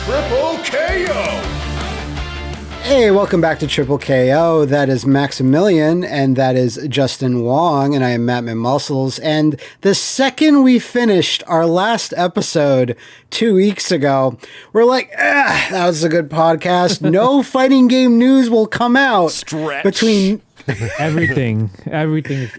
TripleKO! Hey, welcome back to TripleKO. That is Maximilian, and that is Justin Wong, and I am Matt McMuscles. And the second we finished our last episode 2 weeks ago, we're like, that was a good podcast. No fighting game news will come out. Stretch. Between everything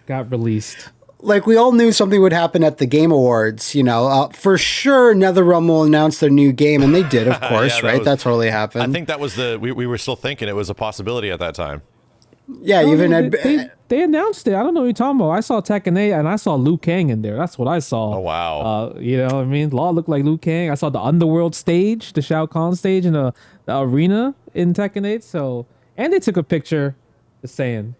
got released. Like, we all knew something would happen at the Game Awards, you know. For sure, NetherRealm will announce their new game, and they did, of course, right? That totally happened. I think that was we were still thinking it was a possibility at that time. Yeah, No, even they announced it. I don't know what you're talking about. I saw Tekken 8, and I saw Liu Kang in there. That's what I saw. Oh, wow. You know what I mean? Law looked like Liu Kang. I saw the Underworld stage, the Shao Kahn stage in the arena in Tekken 8. So, and they took a picture, just saying.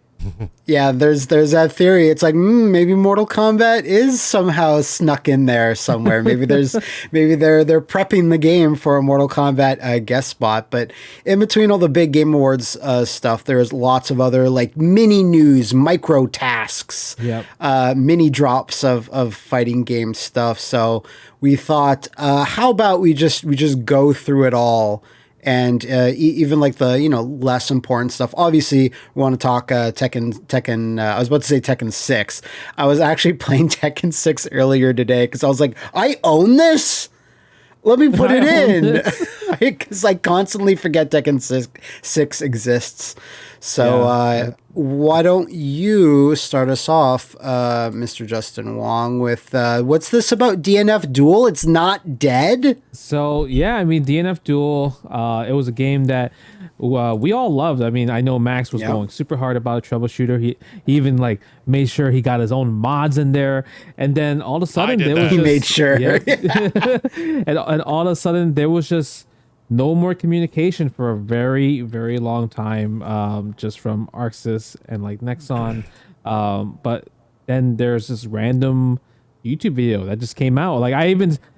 Yeah, there's that theory. It's like maybe Mortal Kombat is somehow snuck in there somewhere. Maybe they're prepping the game for a Mortal Kombat guest spot. But in between all the big Game Awards stuff, there's lots of other like mini news, micro tasks, mini drops of fighting game stuff. So we thought, how about we just go through it all. And even like the less important stuff. Obviously, we want to talk Tekken. I was about to say Tekken 6. I was actually playing Tekken 6 earlier today because I was like, I own this. Let me put it in because I constantly forget Tekken 6 exists. So why don't you start us off, Mr. Justin Wong, with what's this about DNF Duel? It's not dead? So, yeah, I mean, DNF Duel, it was a game that we all loved. I mean, I know Max was going super hard about a troubleshooter. He even like made sure he got his own mods in there. And then all of a sudden, he made sure. Yeah. and all of a sudden, there was just no more communication for a very, very long time, just from Arxis and like Nexon. But then there's this random YouTube video that just came out. Like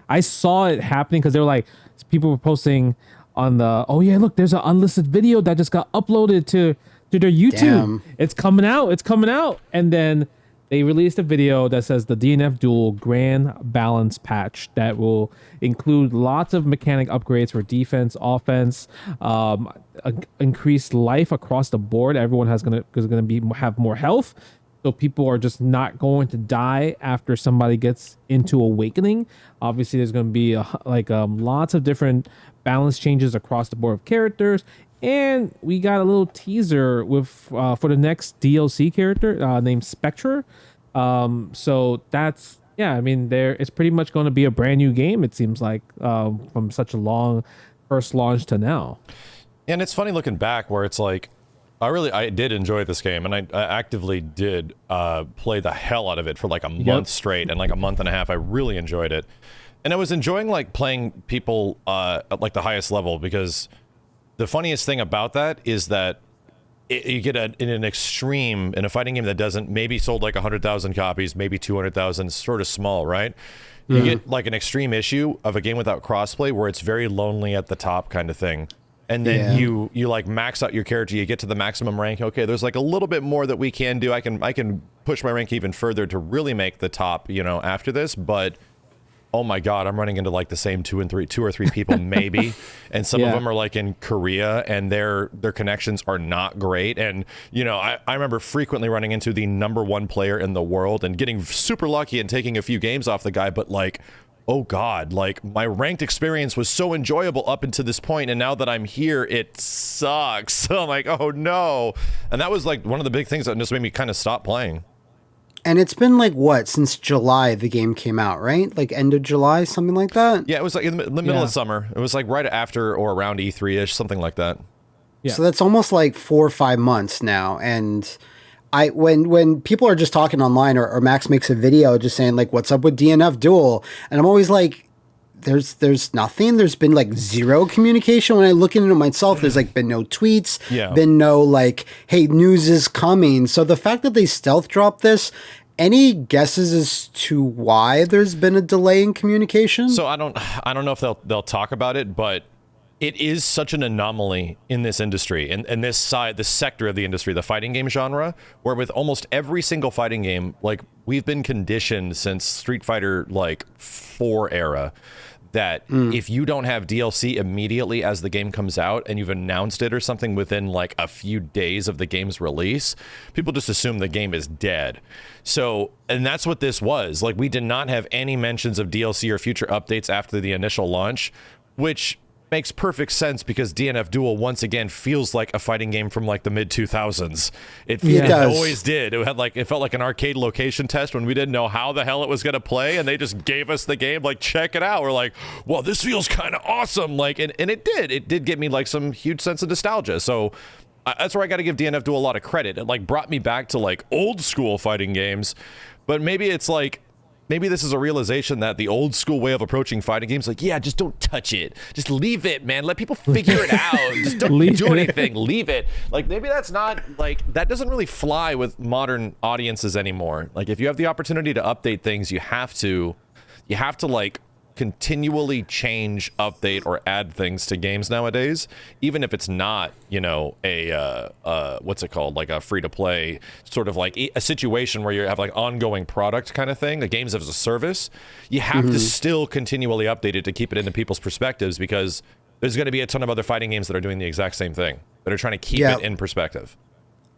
I saw it happening because they were like, people were posting on the, oh yeah, look, there's an unlisted video that just got uploaded to their YouTube. Damn. It's coming out. And then they released a video that says the DNF Duel Grand Balance Patch that will include lots of mechanic upgrades for defense, offense, increased life across the board. Everyone is gonna have more health, so people are just not going to die after somebody gets into Awakening. Obviously, there's going to be lots of different balance changes across the board of characters. And we got a little teaser with for the next DLC character named Spectre. So that's, I mean, it's pretty much going to be a brand new game, it seems like, from such a long first launch to now. And it's funny looking back where it's like, I did enjoy this game, and I actively did play the hell out of it for like a month straight, and like a month and a half. I really enjoyed it. And I was enjoying like playing people at like the highest level, because the funniest thing about that is that you get in an extreme in a fighting game that doesn't maybe sold like 100,000 copies, maybe 200,000, sort of small, right? You get like an extreme issue of a game without crossplay where it's very lonely at the top kind of thing. And then you like max out your character, you get to the maximum rank. Okay, there's like a little bit more that we can do. I can push my rank even further to really make the top, after this, but oh my God, I'm running into like the same two or three people maybe, and some of them are like in Korea, and their connections are not great. And I remember frequently running into the #1 player in the world and getting super lucky and taking a few games off the guy, but like, oh God, like my ranked experience was so enjoyable up until this point, and now that I'm here, it sucks. So I'm like, oh no. And that was like one of the big things that just made me kind of stop playing. And it's been like since July the game came out, right? Like end of July, something like that? Yeah, it was like in the middle of summer. It was like right after or around E3-ish, something like that. Yeah. So that's almost like 4 or 5 months now. And when people are just talking online or Max makes a video just saying like, what's up with DNF Duel? And I'm always like, there's nothing. There's been like zero communication. When I look into it myself, there's like been no tweets, been no like, hey, news is coming. So the fact that they stealth dropped this, any guesses as to why there's been a delay in communication? So I don't know if they'll talk about it, but it is such an anomaly in this industry, and this sector of the industry, the fighting game genre, where with almost every single fighting game, like we've been conditioned since Street Fighter like 4 era, that if you don't have DLC immediately as the game comes out and you've announced it or something within like a few days of the game's release, people just assume the game is dead. So, and that's what this was. Like, we did not have any mentions of DLC or future updates after the initial launch, which makes perfect sense because DNF Duel once again feels like a fighting game from like the mid 2000s. It always did. It felt like an arcade location test when we didn't know how the hell it was going to play, and they just gave us the game. Like, check it out. We're like, well, this feels kind of awesome. Like, and it did. It did give me like some huge sense of nostalgia. So that's where I got to give DNF Duel a lot of credit. It like brought me back to like old school fighting games, but maybe it's like, maybe this is a realization that the old school way of approaching fighting games, like, yeah, just don't touch it. Just leave it, man. Let people figure it out. Just don't do anything. Leave it. Like, maybe that's not, like, that doesn't really fly with modern audiences anymore. Like, if you have the opportunity to update things, you have to like, continually change, update, or add things to games nowadays, even if it's not, you know, a what's it called, like a free-to-play sort of like a situation where you have like ongoing product kind of thing, the games as a service. You have to still continually update it to keep it into people's perspectives, because there's going to be a ton of other fighting games that are doing the exact same thing, that are trying to keep it in perspective.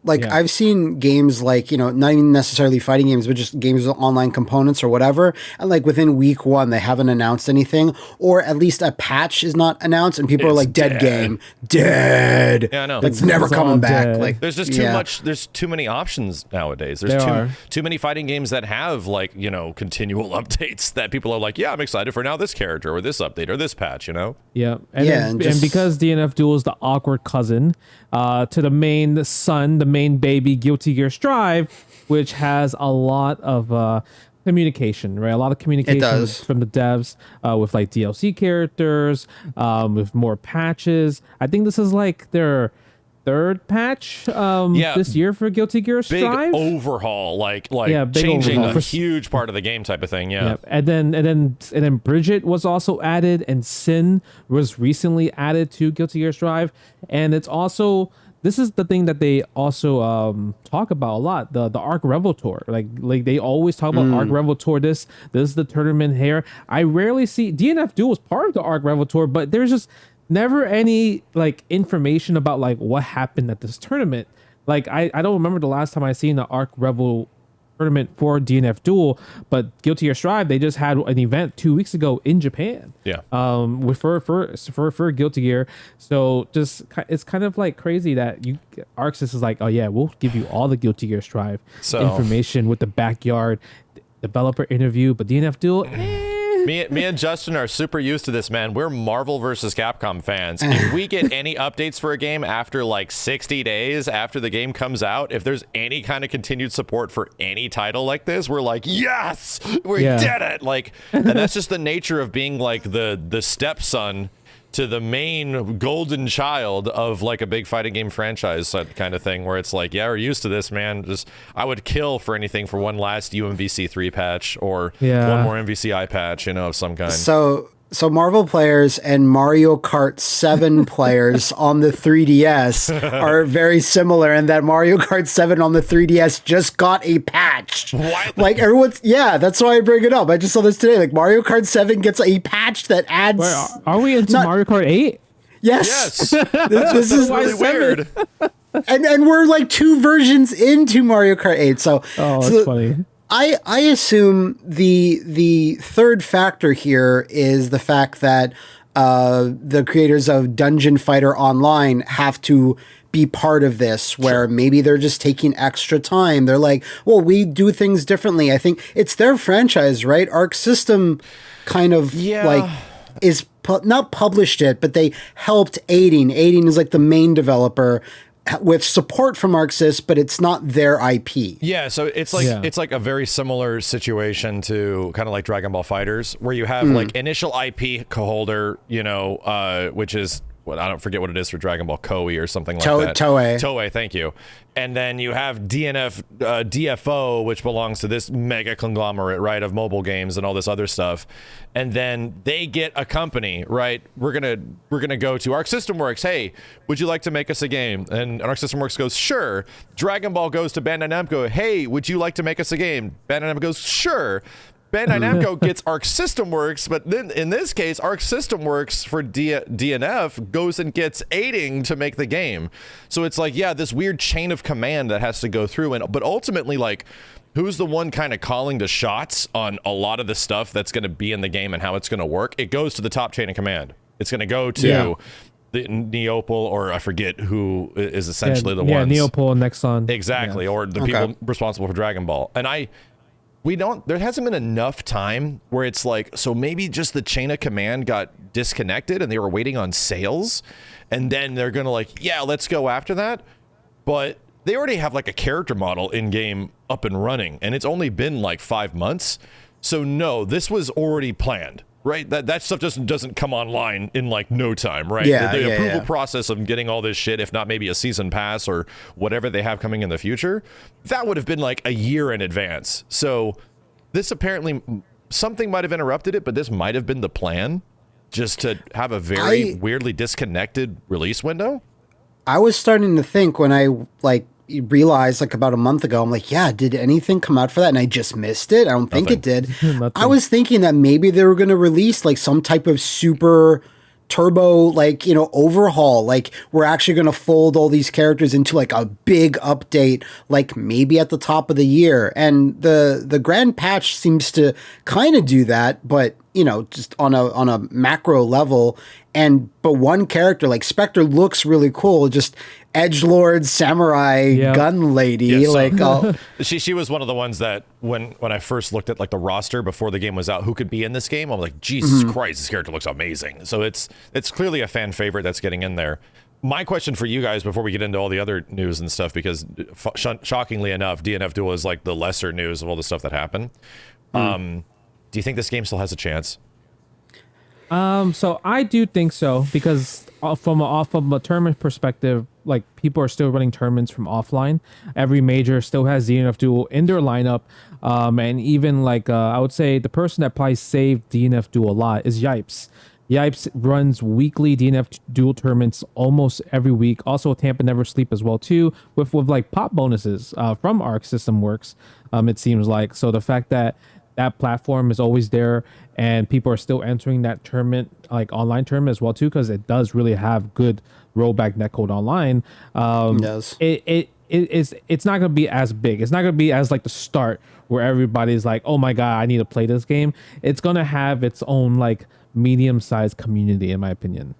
Like, I've seen games like, you know, not even necessarily fighting games, but just games with online components or whatever. And like within week one, they haven't announced anything, or at least a patch is not announced. And people are like, dead game, dead. Yeah, I know. It's never coming back. Dead. Like, there's just too much. There's too many options nowadays. There's too many fighting games that have like, you know, continual updates that people are like, yeah, I'm excited for now this character or this update or this patch, you know? Yeah. And because DNF Duel is the awkward cousin to the main son, the main baby, Guilty Gear Strive, which has a lot of communication, right? A lot of communication from the devs with like DLC characters, with more patches. I think this is like their third patch this year for Guilty Gear Strive. Big overhaul, like changing overhaul. A huge part of the game type of thing. Yeah. And then Bridget was also added, and Sin was recently added to Guilty Gear Strive. And it's also, this is the thing that they also talk about a lot, the Arc Revel Tour. Like they always talk about Arc Revel Tour. This is the tournament here. I rarely see DNF Duel was part of the Arc Revel Tour, but there's just never any like information about like what happened at this tournament. Like I don't remember the last time I seen the Arc Revel tournament for DNF Duel, but Guilty Gear Strive, they just had an event 2 weeks ago in Japan. With for Guilty Gear. So just, it's kind of like crazy that Arc Sys is like, oh yeah, we'll give you all the Guilty Gear Strive information with the backyard developer interview, but DNF Duel, Me and Justin are super used to this, man. We're Marvel versus Capcom fans. If we get any updates for a game after like 60 days after the game comes out, if there's any kind of continued support for any title like this, we're like, yes, we did it. Like, and that's just the nature of being like the stepson to the main golden child of like a big fighting game franchise kind of thing, where it's like, yeah, we're used to this, man. Just, I would kill for anything for one last UMVC 3 patch or one more MVCI patch, you know, of some kind. So Marvel players and Mario Kart 7 players on the 3DS are very similar in that Mario Kart 7 on the 3DS just got a patch. What? Like that's why I bring it up. I just saw this today. Like Mario Kart 7 gets a patch that adds... Wait, are we into Mario Kart 8? Yes. This is really weird. And we're like 2 versions into Mario Kart 8. So that's funny. I assume the third factor here is the fact that the creators of Dungeon Fighter Online have to be part of this, where maybe they're just taking extra time. They're like, well, we do things differently. I think it's their franchise, right? Arc System kind of like is not published it, but they helped aiding. Aiding is like the main developer, with support from ArcSys, but it's not their IP. Yeah, so it's like it's like a very similar situation to kind of like Dragon Ball FighterZ, where you have like initial IP holder, you know, which is I don't forget what it is for Dragon Ball Koei or something like that. Toei, thank you. And then you have DFO, which belongs to this mega conglomerate, right, of mobile games and all this other stuff. And then they get a company, right? We're gonna go to Arc System Works. Hey, would you like to make us a game? And Arc System Works goes, sure. Dragon Ball goes to Bandai Namco. Hey, would you like to make us a game? Bandai Namco goes, sure. Bandai Namco gets Arc System Works, but then in this case, Arc System Works for DNF goes and gets aiding to make the game. So it's like, yeah, this weird chain of command that has to go through. But ultimately, like, who's the one kind of calling the shots on a lot of the stuff that's going to be in the game and how it's going to work? It goes to the top chain of command. It's going to go to the Neopal, or I forget who is essentially the ones. Yeah, Neopal and Nexon. Exactly, or the people responsible for Dragon Ball. And there hasn't been enough time where it's like, so maybe just the chain of command got disconnected and they were waiting on sales, and then they're going to like, yeah, let's go after that. But they already have like a character model in game up and running, and it's only been like 5 months. So no, this was already planned, right? That stuff doesn't come online in like no time, right? The approval process of getting all this shit, if not maybe a season pass or whatever they have coming in the future, that would have been like a year in advance. So this apparently, something might have interrupted it, but this might have been the plan, just to have a very weirdly disconnected release window. I was starting to think when I realized like about a month ago, I'm like, yeah, did anything come out for that? And I just missed it. I don't think it did. I was thinking that maybe they were going to release like some type of super turbo, like, you know, overhaul. Like, we're actually going to fold all these characters into like a big update, like maybe at the top of the year. And the grand patch seems to kind of do that, but you know, just on a macro level. But one character like Spectre looks really cool. Just edgelord samurai gun lady. Yes, so she was one of the ones that when I first looked at like the roster before the game was out, who could be in this game, I'm like, Jesus Christ, this character looks amazing. So it's clearly a fan favorite that's getting in there. My question for you guys before we get into all the other news and stuff, because shockingly enough, DNF Duel is like the lesser news of all the stuff that happened. Do you think this game still has a chance? So I do think so, because from a tournament perspective, like, people are still running tournaments from offline. Every major still has DNF Duel in their lineup. And even like, I would say the person that probably saved DNF Duel a lot is Yipes. Yipes runs weekly DNF Duel tournaments almost every week. Also, Tampa Never Sleep as well too, with like pop bonuses from Arc System Works. It seems like, so the fact that that platform is always there and people are still entering that tournament, like online tournament as well too, because it does really have good rollback netcode online. It's not going to be as big. It's not going to be as like the start where everybody's like, oh my god, I need to play this game. It's going to have its own like medium-sized community, in my opinion.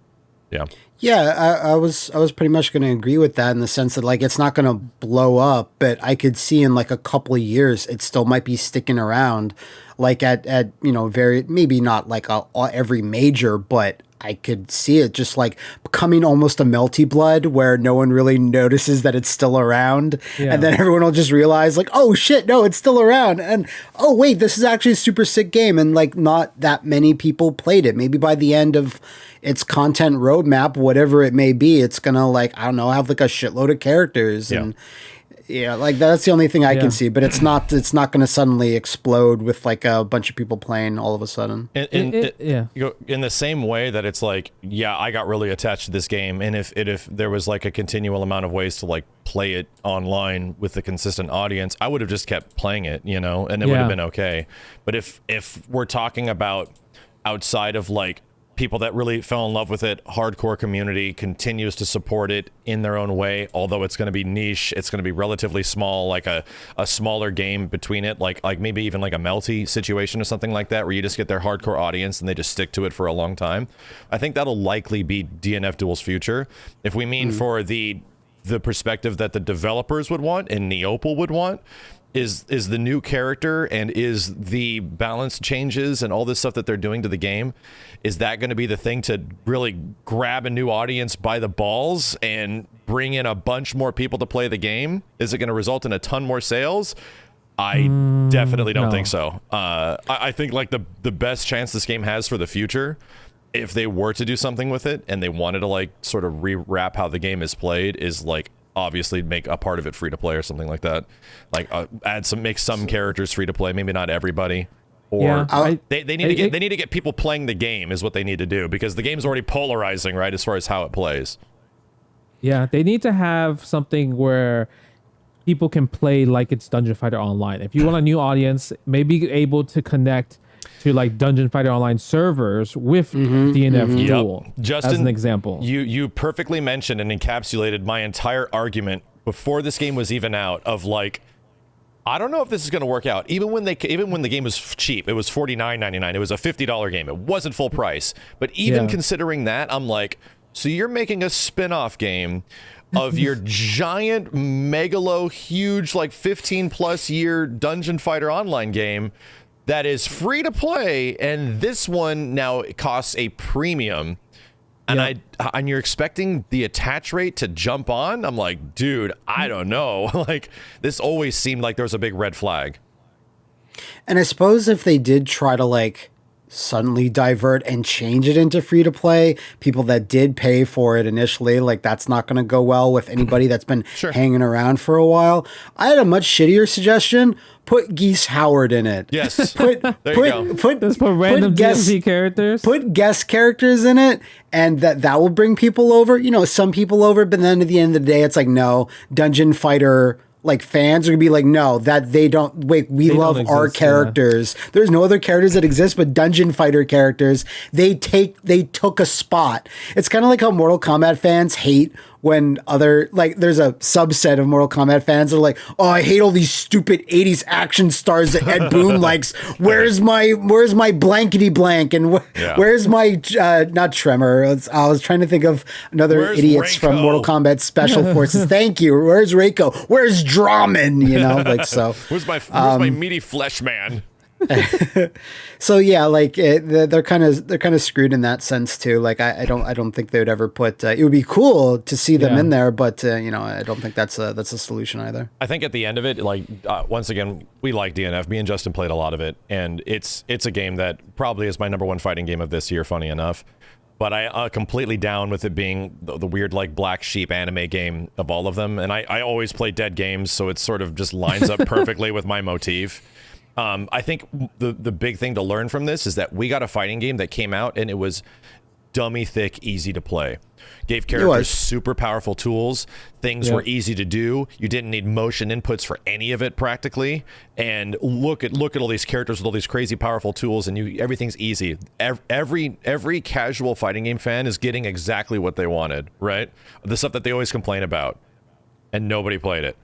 Yeah, I was pretty much going to agree with that, in the sense that like it's not going to blow up, but I could see in like a couple of years it still might be sticking around, like at you know, very, maybe not like every major, but I could see it just like becoming almost a melty blood where no one really notices that it's still around. And then everyone will just realize like, oh shit, no, it's still around. And oh wait, this is actually a super sick game. And like not that many people played it. Maybe by the end of its content roadmap, whatever it may be, it's going to like, I don't know, have like a shitload of characters. And yeah, like that's the only thing I can see, but it's not going to suddenly explode with like a bunch of people playing all of a sudden. In the same way that it's like, yeah, I got really attached to this game, and if there was like a continual amount of ways to like play it online with a consistent audience, I would have just kept playing it, you know, and it would have been okay. But if we're talking about outside of like people that really fell in love with it, hardcore community continues to support it in their own way, although it's going to be niche, it's going to be relatively small, like a smaller game between it, like maybe even like a melty situation or something like that, where you just get their hardcore audience and they just stick to it for a long time. I think that'll likely be DNF Duel's future. If we mean for the perspective that the developers would want and Neopal would want, is the new character and is the balance changes and all this stuff that they're doing to the game, is that going to be the thing to really grab a new audience by the balls and bring in a bunch more people to play the game? Is it going to result in a ton more sales? I definitely don't think so. I think like the best chance this game has for the future, if they were to do something with it and they wanted to like sort of rewrap how the game is played, is like obviously make a part of it free to play or something like that, like make some characters free to play, maybe not everybody, or they need to get people playing the game is what they need to do, because the game's already polarizing, right, as far as how it plays. They need to have something where people can play like it's Dungeon Fighter Online. If you want a new audience, maybe able to connect to like Dungeon Fighter Online servers with DNF Duel. Justin, as an example. You perfectly mentioned and encapsulated my entire argument before this game was even out of like, I don't know if this is going to work out. Even when the game was cheap, it was $49.99. It was a $50 game. It wasn't full price. But even considering that, I'm like, so you're making a spin-off game of your giant, megalo, huge, like 15-plus year Dungeon Fighter Online game that is free to play, and this one now costs a premium. And and you're expecting the attach rate to jump on? I'm like, dude, I don't know. Like, this always seemed like there was a big red flag. And I suppose if they did try to like suddenly divert and change it into free to play, people that did pay for it initially, like that's not going to go well with anybody that's been hanging around for a while. I had a much shittier suggestion. Put Geese Howard in it. Yes. Put random DLC characters. Put guest characters in it, and that will bring people over. You know, some people over, but then at the end of the day, it's like, no, Dungeon Fighter like fans are gonna be like, no, that they don't wait. We love our characters. Yeah. There's no other characters that exist but Dungeon Fighter characters. They took a spot. It's kind of like how Mortal Kombat fans hate when other, like, there's a subset of Mortal Kombat fans that are like, oh, I hate all these stupid 80s action stars that Ed Boon likes. Where's my blankety blank? And where's my, not Tremor. I was trying to think of another idiots from Mortal Kombat Special Forces. Thank you. Where's Reiko? Where's Draman? You know, like, so. Where's my meaty flesh man? So yeah, like they're kind of screwed in that sense too. Like I don't think they would ever put. It would be cool to see them in there, but you know, I don't think that's a solution either. I think at the end of it, like once again, we like DNF. Me and Justin played a lot of it, and it's a game that probably is my #1 fighting game of this year. Funny enough. But I completely down with it being the weird like black sheep anime game of all of them, and I always play dead games, so it sort of just lines up perfectly with my motif. I think the big thing to learn from this is that we got a fighting game that came out and it was dummy thick, easy to play. Gave characters super powerful tools. Things were easy to do. You didn't need motion inputs for any of it practically. And look at all these characters with all these crazy powerful tools, and everything's easy. Every casual fighting game fan is getting exactly what they wanted, right? The stuff that they always complain about, and nobody played it.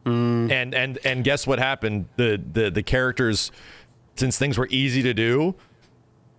And guess what happened? The characters, since things were easy to do,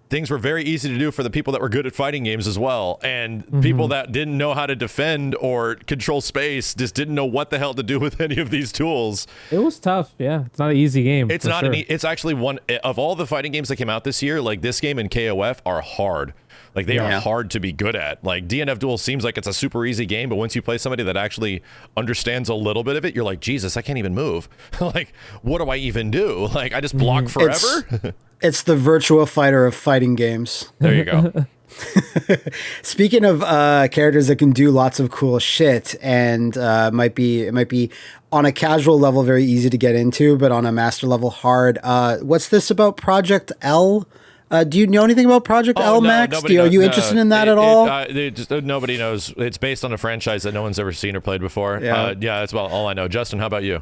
things were very easy to do for the people that were good at fighting games as well. And people that didn't know how to defend or control space just didn't know what the hell to do with any of these tools. It was tough. Yeah, it's not an easy game. It's not. It's actually one of all the fighting games that came out this year. Like this game and KOF are hard. Like they are hard to be good at. Like DNF Duel seems like it's a super easy game, but once you play somebody that actually understands a little bit of it, you're like, Jesus, I can't even move. Like, what do I even do? Like, I just block forever. It's the Virtua Fighter of fighting games. There you go. Speaking of characters that can do lots of cool shit, and it might be on a casual level very easy to get into, but on a master level hard. What's this about Project L? Do you know anything about Project L, Max? Are you interested in that at all? Nobody knows. It's based on a franchise that no one's ever seen or played before. Yeah, that's about all I know. Justin, how about you?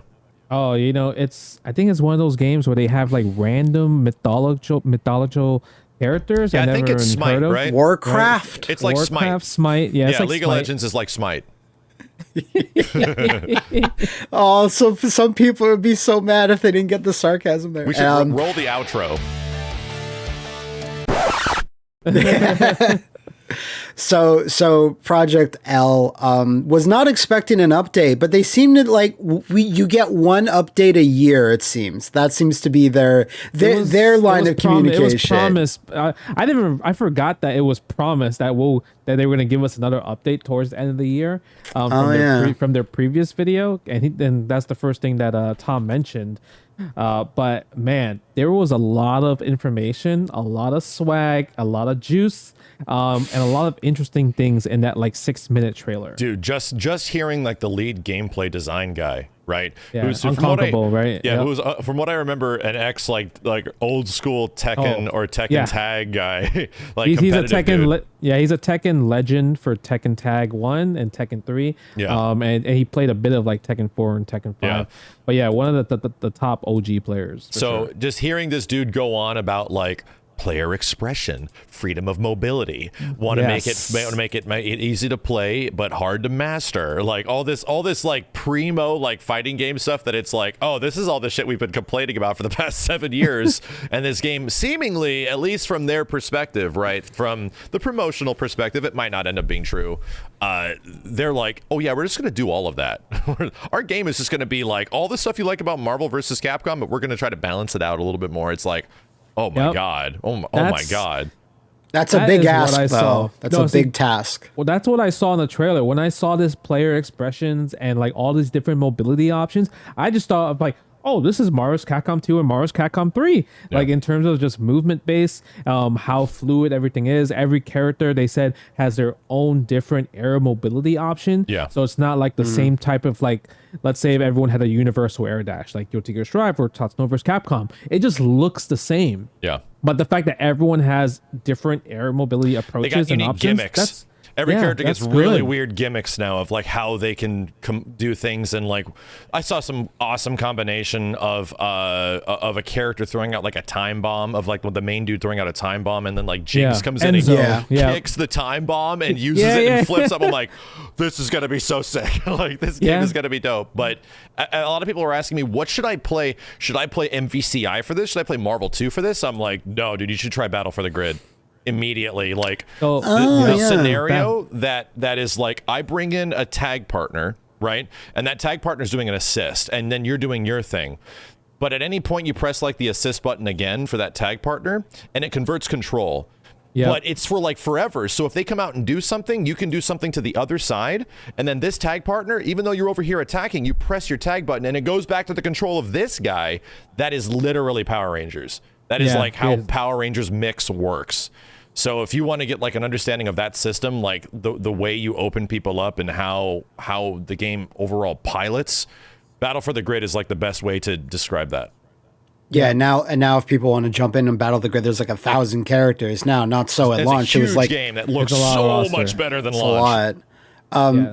Oh, you know, I think it's one of those games where they have like random mythological characters. Yeah, I think it's Smite, right? Warcraft. Right? It's like Warcraft, Smite. Yeah, yeah, like League of Legends is like Smite. Oh, so some people would be so mad if they didn't get the sarcasm there. We should roll the outro. So Project L was not expecting an update, but they seem to like you get one update a year. It seems that seems to be their line of communication. It was promised. I forgot that it was promised that they were going to give us another update towards the end of the year from their previous video, and that's the first thing that Tom mentioned. But man, there was a lot of information, a lot of swag, a lot of juice, and a lot of interesting things in that like 6-minute trailer. Dude, just hearing like the lead gameplay design guy, right? Yeah, Who's unconquerable, right? Yeah, Yep. who's from what I remember, an ex like old school Tekken or Tekken tag guy. Like he's a Tekken. dude. He's a Tekken legend for Tekken Tag 1 and Tekken 3. Yeah. And he played a bit of like Tekken 4 and Tekken 5. Yeah. But yeah, one of the top OG players. So sure. just hearing this dude go on about like player expression, freedom of mobility, want to make it easy to play but hard to master, like all this like primo like fighting game stuff that it's like, oh, this is all the shit we've been complaining about for the past 7 years. And this game seemingly, at least from their perspective, right, from the promotional perspective, it might not end up being true. They're like, oh yeah, we're just gonna do all of that. Our game is just gonna be like all the stuff you like about Marvel versus Capcom, but we're gonna try to balance it out a little bit more. It's like, oh my god. Oh my god. That's a big ask, what I saw. though. That's a big task. Well, that's what I saw in the trailer. When I saw this player expressions and like all these different mobility options, I just thought of like, oh, this is Marvel's Capcom 2 and Marvel's Capcom 3. Yeah. Like in terms of just movement base, how fluid everything is. Every character, they said, has their own different air mobility option. Yeah. So it's not like the same type of like, let's say if everyone had a universal air dash, like Guilty Gear Strive or Tatsunoko vs. Capcom. It just looks the same. Yeah. But the fact that everyone has different air mobility approaches and options, gimmicks. Every character gets really weird gimmicks now of like how they can do things, and like I saw some awesome combination of a character throwing out like a time bomb, of like the main dude throwing out a time bomb, and then like Jinx comes in and kicks the time bomb and uses it and flips up. I'm like, this is gonna be so sick. Like this game is gonna be dope. But a lot of people are asking me, what should I play? Should I play MVCI for this? Should I play Marvel 2 for this? I'm like, no, dude, you should try Battle for the Grid. Immediately, like the scenario that is like, I bring in a tag partner, right, and that tag partner is doing an assist, and then you're doing your thing, but at any point you press like the assist button again for that tag partner and it converts control. But it's for like forever. So if they come out and do something, you can do something to the other side, and then this tag partner, even though you're over here attacking, you press your tag button and it goes back to the control of this guy. That is literally Power Rangers. That is like how Power Rangers mix works. So if you want to get like an understanding of that system, like the way you open people up and how the game overall pilots, Battle for the Grid is like the best way to describe that. Yeah, now if people want to jump in and Battle the Grid, there's like 1,000 characters now. Not so at launch. It's a huge it was like game that looks so much better than launch. A lot.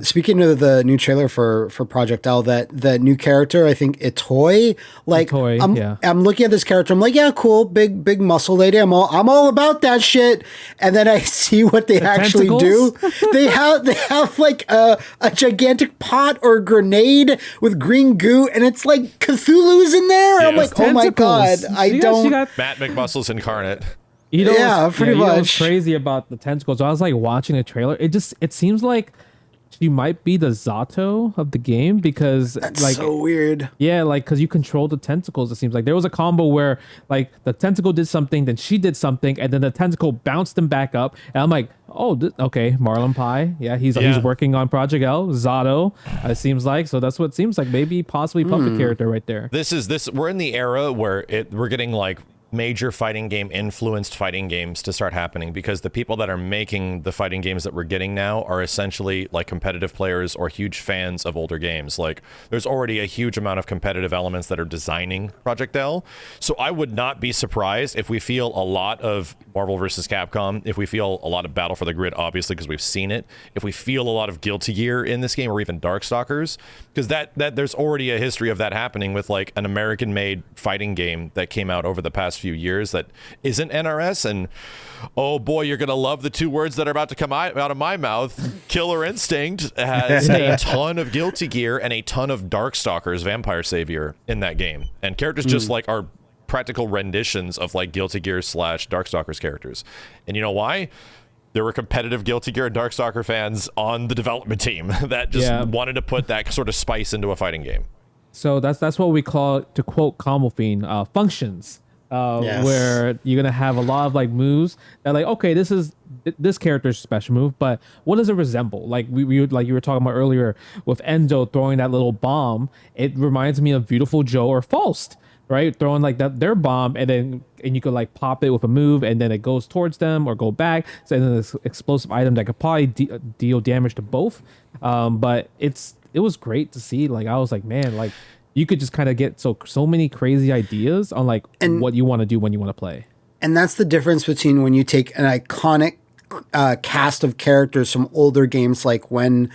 Speaking of the new trailer for Project L, that new character, I think Itoi, like I'm looking at this character, I'm like, yeah, cool, big muscle lady. I'm all about that shit. And then I see what they actually do. They have like a gigantic pot or grenade with green goo, and it's like Cthulhu's in there. I'm like, oh my god, Matt McMuscles incarnate. Pretty much. What's crazy about the tentacles? I was like watching a trailer. It seems like she might be the Zato of the game, because that's like so weird. Yeah, like because you control the tentacles. It seems like there was a combo where like the tentacle did something, then she did something, and then the tentacle bounced them back up. And I'm like, oh, okay, Marlon Pie. Yeah, he's working on Project L. Zato. It seems like, so that's what it seems like. Maybe possibly puppet character right there. We're in the era where we're getting like major fighting game influenced fighting games to start happening, because the people that are making the fighting games that we're getting now are essentially like competitive players or huge fans of older games. Like there's already a huge amount of competitive elements that are designing Project L. So I would not be surprised if we feel a lot of Marvel versus Capcom, if we feel a lot of Battle for the Grid, obviously, because we've seen it, if we feel a lot of Guilty Gear in this game, or even Darkstalkers, because that there's already a history of that happening with like an American made fighting game that came out over the past few years that isn't NRS. And oh boy, you're gonna love the two words that are about to come out of my mouth. Killer Instinct has a ton of Guilty Gear and a ton of Darkstalkers, Vampire Savior, in that game, and characters just like are practical renditions of like Guilty Gear / Darkstalkers characters. And you know why? There were competitive Guilty Gear and Darkstalker fans on the development team that just wanted to put that sort of spice into a fighting game. So that's what we call, to quote Combo Fiend, functions. Where you're gonna have a lot of like moves that like, okay, this is this character's special move, but what does it resemble? Like we like you were talking about earlier with Enzo throwing that little bomb. It reminds me of Beautiful Joe or Faust, right? Throwing like their bomb, and you could like pop it with a move, and then it goes towards them or go back. So then this explosive item that could probably deal damage to both. But it it was great to see. Like, I was like, man, like you could just kind of get so many crazy ideas on like what you want to do when you want to play. And that's the difference between when you take an iconic cast of characters from older games, like when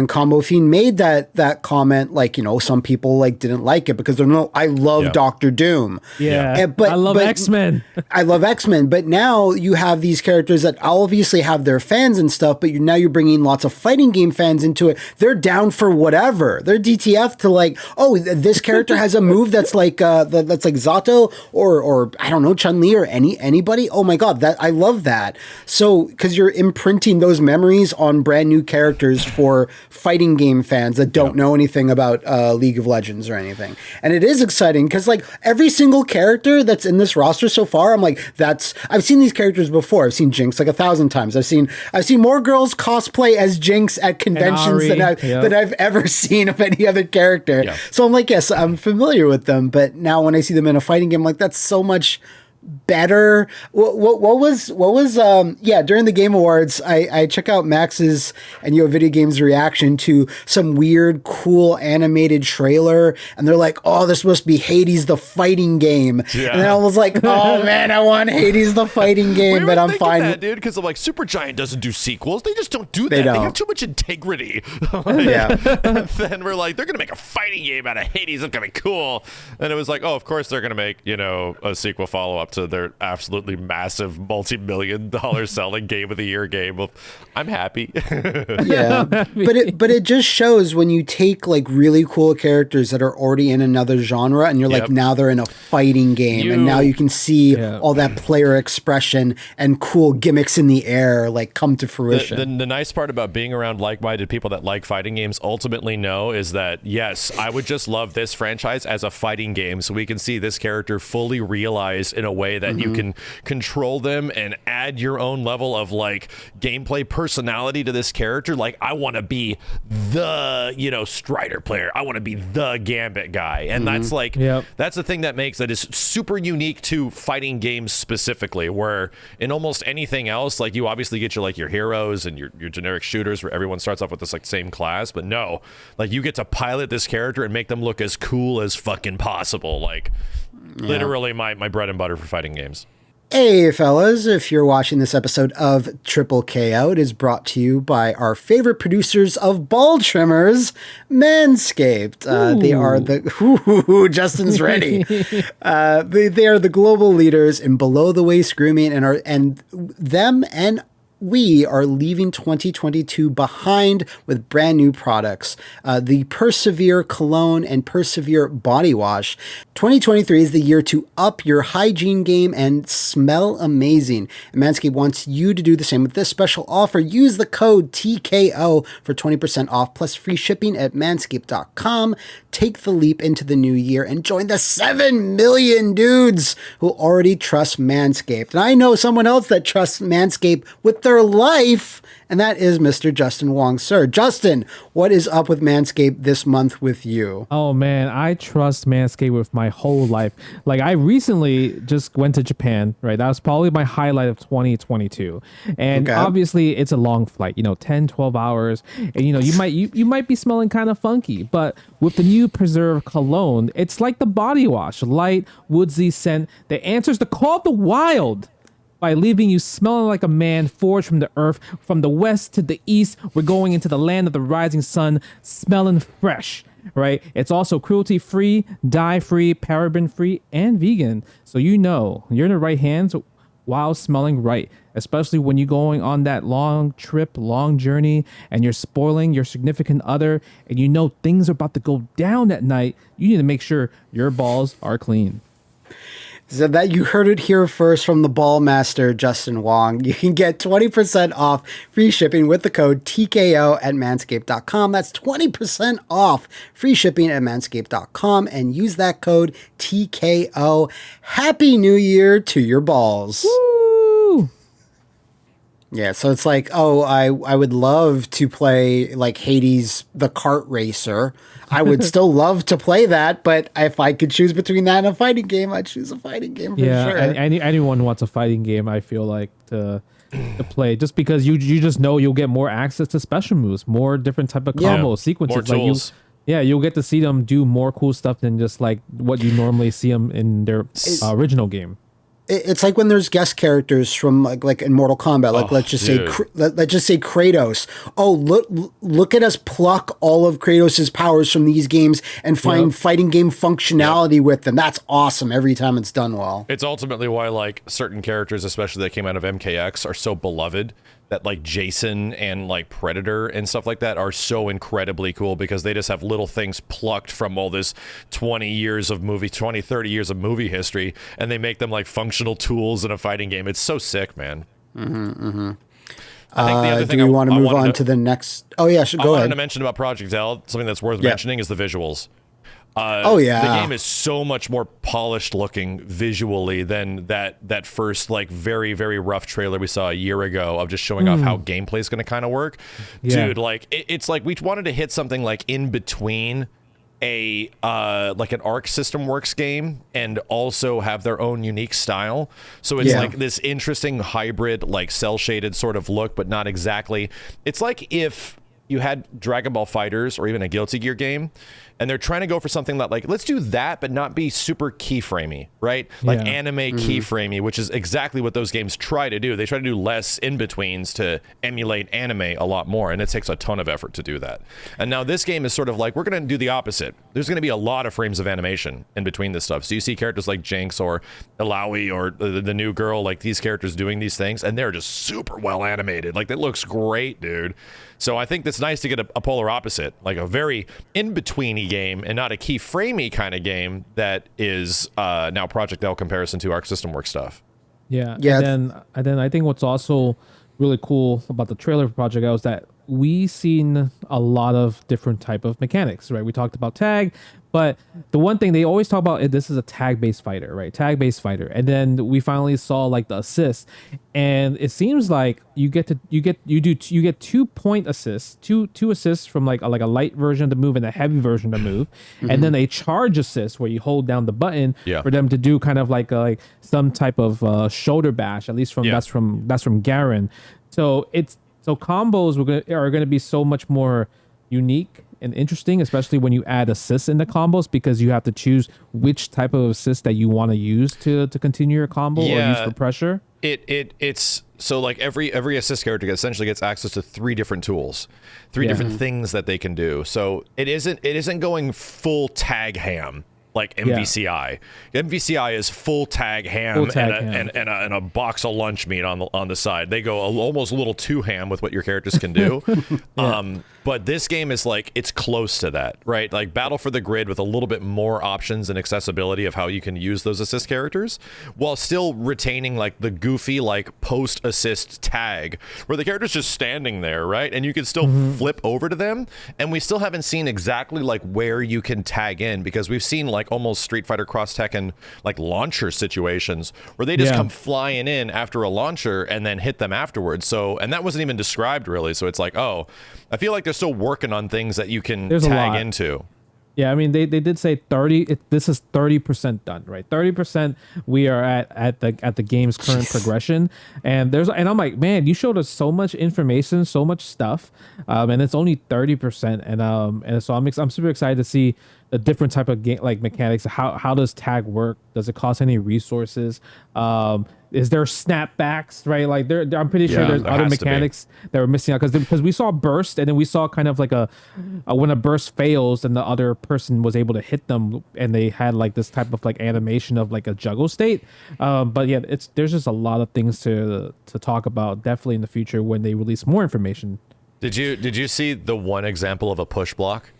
Combo Fiend made that comment, like, you know, some people like didn't like it because they're I love Doctor Doom. Yeah. But I love X-Men. I love X-Men. But now you have these characters that obviously have their fans and stuff, but now you're bringing lots of fighting game fans into it. They're down for whatever. They're DTF to like, oh, this character has a move that's like Zato or I don't know, Chun-Li or anybody. Oh my God, that I love that. So because you're imprinting those memories on brand new characters for fighting game fans that don't know anything about League of Legends or anything. And it is exciting because like every single character that's in this roster so far, I'm like, I've seen these characters before. I've seen Jinx like 1,000 times. I've seen more girls cosplay as Jinx at conventions than I've ever seen of any other character. Yeah. So I'm like, yes, I'm familiar with them, but now when I see them in a fighting game, I'm like, that's so much better. What was during the Game Awards, I check out Max's and Video Games reaction to some weird cool animated trailer, and they're like, oh, this must be Hades the fighting game. Yeah. And I was like, oh man, I want Hades the fighting game, but I'm fine that, dude, because I'm like, Supergiant doesn't do sequels. They just don't do that. They have too much integrity. And then we're like, they're gonna make a fighting game out of Hades. It's gonna be cool. And it was like, oh, of course they're gonna make, you know, a sequel follow-up to their absolutely massive multi-million-dollar selling game of the year game. I'm happy. Yeah, but it just shows when you take like really cool characters that are already in another genre and you're like, now they're in a fighting game, and now you can see all that player expression and cool gimmicks in the air like come to fruition. The nice part about being around like-minded people that like fighting games ultimately know is that, yes, I would just love this franchise as a fighting game so we can see this character fully realized in a way that you can control them and add your own level of like gameplay personality to this character. Like, I want to be the, you know, Strider player. I want to be the Gambit guy. And that's like, that's the thing that makes that is super unique to fighting games specifically, where in almost anything else, like you obviously get your heroes and your generic shooters where everyone starts off with this like same class, but no, like you get to pilot this character and make them look as cool as fucking possible. Like, literally my bread and butter for fighting games. Hey fellas, if you're watching this episode of TripleKO, it is brought to you by our favorite producers of ball trimmers, Manscaped. They are the Justin's ready. They are the global leaders in below the waist grooming, and we are leaving 2022 behind with brand new products. The Persevere Cologne and Persevere Body Wash. 2023 is the year to up your hygiene game and smell amazing. And Manscaped wants you to do the same with this special offer. Use the code TKO for 20% off plus free shipping at manscaped.com. Take the leap into the new year and join the 7 million dudes who already trust Manscaped. And I know someone else that trusts Manscaped with their life, and that is Mr. Justin Wong. Sir, Justin, what is up with Manscaped this month with you? Oh man, I trust Manscaped with my whole life. Like, I recently just went to Japan, right? That was probably my highlight of 2022. And obviously it's a long flight, 10, 12 hours. And you might be smelling kind of funky, but with the new Preserve Cologne, it's like the body wash, light, woodsy scent that answers the call of the wild by leaving you smelling like a man forged from the earth. From the west to the east, we're going into the land of the rising sun, smelling fresh, right? It's also cruelty-free, dye-free, paraben-free, and vegan. So you're in the right hands while smelling right, especially when you're going on that long trip, long journey, and you're spoiling your significant other, and things are about to go down at night. You need to make sure your balls are clean. So that you heard it here first from the ball master, Justin Wong. You can get 20% off free shipping with the code TKO at manscaped.com. That's 20% off free shipping at manscaped.com, and use that code TKO. Happy New Year to your balls. Woo! Yeah, so it's like, oh, I would love to play like Hades the kart racer. I would still love to play that, but if I could choose between that and a fighting game, I'd choose a fighting game for sure. Anyone wants a fighting game, I feel like, to play, just because you just know you'll get more access to special moves, more different type of combo sequences. More tools. You'll get to see them do more cool stuff than just like what you normally see them in their original game. It's like when there's guest characters from like in Mortal Kombat, like let's just say Kratos. Oh, look at us pluck all of Kratos's powers from these games and find fighting game functionality with them. That's awesome every time it's done well. It's ultimately why like certain characters, especially that came out of MKX, are so beloved. That like Jason and like Predator and stuff like that are so incredibly cool because they just have little things plucked from all this 20, 30 years of movie history, and they make them like functional tools in a fighting game. It's so sick, man. I think the other thing do we want to move on to the next? Oh yeah, go ahead. I wanted to mention about Project L, something that's worth mentioning is the visuals. The game is so much more polished looking visually than that first like very, very rough trailer we saw a year ago of just showing off how gameplay is going to kind of work. Dude, like it's like we wanted to hit something like in between a like an Arc System Works game and also have their own unique style. So it's like this interesting hybrid, like cell shaded sort of look, but not exactly. It's like if you had Dragon Ball Fighters or even a Guilty Gear game, and they're trying to go for something that like, let's do that, but not be super keyframey, right? Like anime keyframey, which is exactly what those games try to do. They try to do less in-betweens to emulate anime a lot more, and it takes a ton of effort to do that. And now this game is sort of like, we're going to do the opposite. There's going to be a lot of frames of animation in between this stuff. So you see characters like Jinx or Ilaoi or the new girl, like these characters doing these things, and they're just super well animated. Like, that looks great, dude. So I think it's nice to get a polar opposite, like a very in-betweeny game and not a keyframey kind of game that is now Project L comparison to Arc System Works stuff. Yeah. And then I think what's also really cool about the trailer for Project L is that we seen a lot of different type of mechanics, right? We talked about tag, but the one thing they always talk about is this is a tag-based fighter, right? Tag-based fighter. And then we finally saw like the assists, and it seems like you get 2-point assists, two assists from like a light version of the move and a heavy version of the move, and then a charge assist where you hold down the button for them to do kind of like some type of shoulder bash. At least that's from Garen. So combos are going to be so much more unique and interesting, especially when you add assists in the combos, because you have to choose which type of assist that you want to use to continue your combo or use for pressure. It's so like every assist character essentially gets access to 3 different tools, 3 different things that they can do. So it isn't going full tag ham like MVCI. MVCI is full tag ham, and a box of lunch meat on the side. They go almost a little too ham with what your characters can do. But this game is like, it's close to that, right? Like Battle for the Grid with a little bit more options and accessibility of how you can use those assist characters while still retaining like the goofy like post assist tag where the character's just standing there, right? And you can still flip over to them, and we still haven't seen exactly like where you can tag in, because we've seen like almost Street Fighter Cross Tekken like launcher situations where they just come flying in after a launcher and then hit them afterwards. So, and that wasn't even described really. So it's like, oh, I feel like they're still working on things that you can tag into. Yeah, I mean, they did say 30. This is 30% done, right? 30%. We are at the game's current progression, and I'm like, man, you showed us so much information, so much stuff, and it's only 30%, and so I'm super excited to see the different type of game like mechanics. How does tag work? Does it cost any resources? Is there snapbacks, right? Like I'm pretty sure there's other mechanics that were missing out, because we saw burst, and then we saw kind of like a when a burst fails and the other person was able to hit them, and they had like this type of like animation of like a juggle state. But yeah, there's just a lot of things to talk about definitely in the future when they release more information. Did you see the one example of a push block?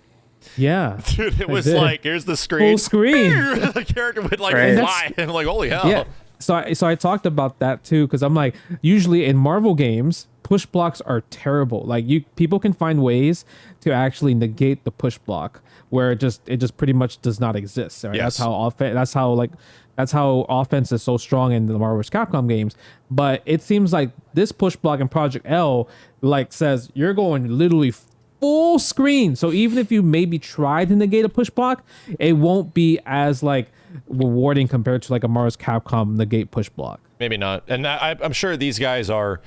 Yeah, dude, it was like, here's the screen, full screen. The character would like fly, and I'm like, holy hell. Yeah. I talked about that too, because I'm like, usually in Marvel games, push blocks are terrible. Like people can find ways to actually negate the push block where it just pretty much does not exist. Right? Yes. That's how offense is so strong in the Marvel vs. Capcom games. But it seems like this push block in Project L like says you're going literally full screen. So even if you maybe try to negate a push block, it won't be as like rewarding compared to like a Marvel vs. Capcom negate push block. Maybe not. And I'm sure these guys are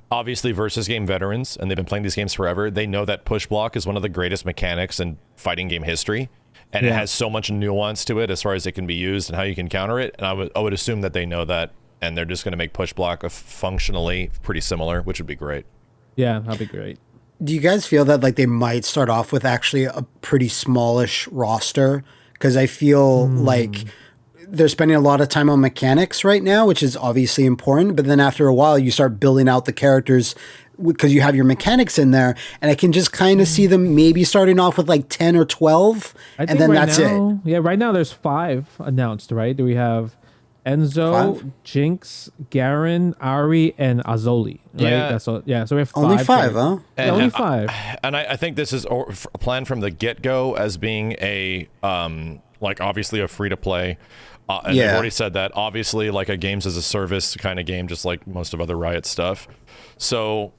obviously versus game veterans, and they've been playing these games forever. They know that push block is one of the greatest mechanics in fighting game history. And it has so much nuance to it as far as it can be used and how you can counter it. And I would assume that they know that, and they're just going to make push block functionally pretty similar, which would be great. Yeah, that'd be great. Do you guys feel that like they might start off with actually a pretty smallish roster? Because I feel like they're spending a lot of time on mechanics right now, which is obviously important. But then after a while, you start building out the characters because you have your mechanics in there. And I can just kind of see them maybe starting off with like 10 or 12. And then that's it. Yeah, right now there's 5 announced, right? Do we have Enzo, 5? Jinx, Garen, Ari, and Azoli? Right? Yeah. That's all, yeah, so we have 5. Only 5, huh? Yeah, only 5. And I think this is a plan from the get-go as being a, like, obviously a free-to-play. And they've already said that. Obviously, like a games as a service kind of game, just like most of other Riot stuff. So,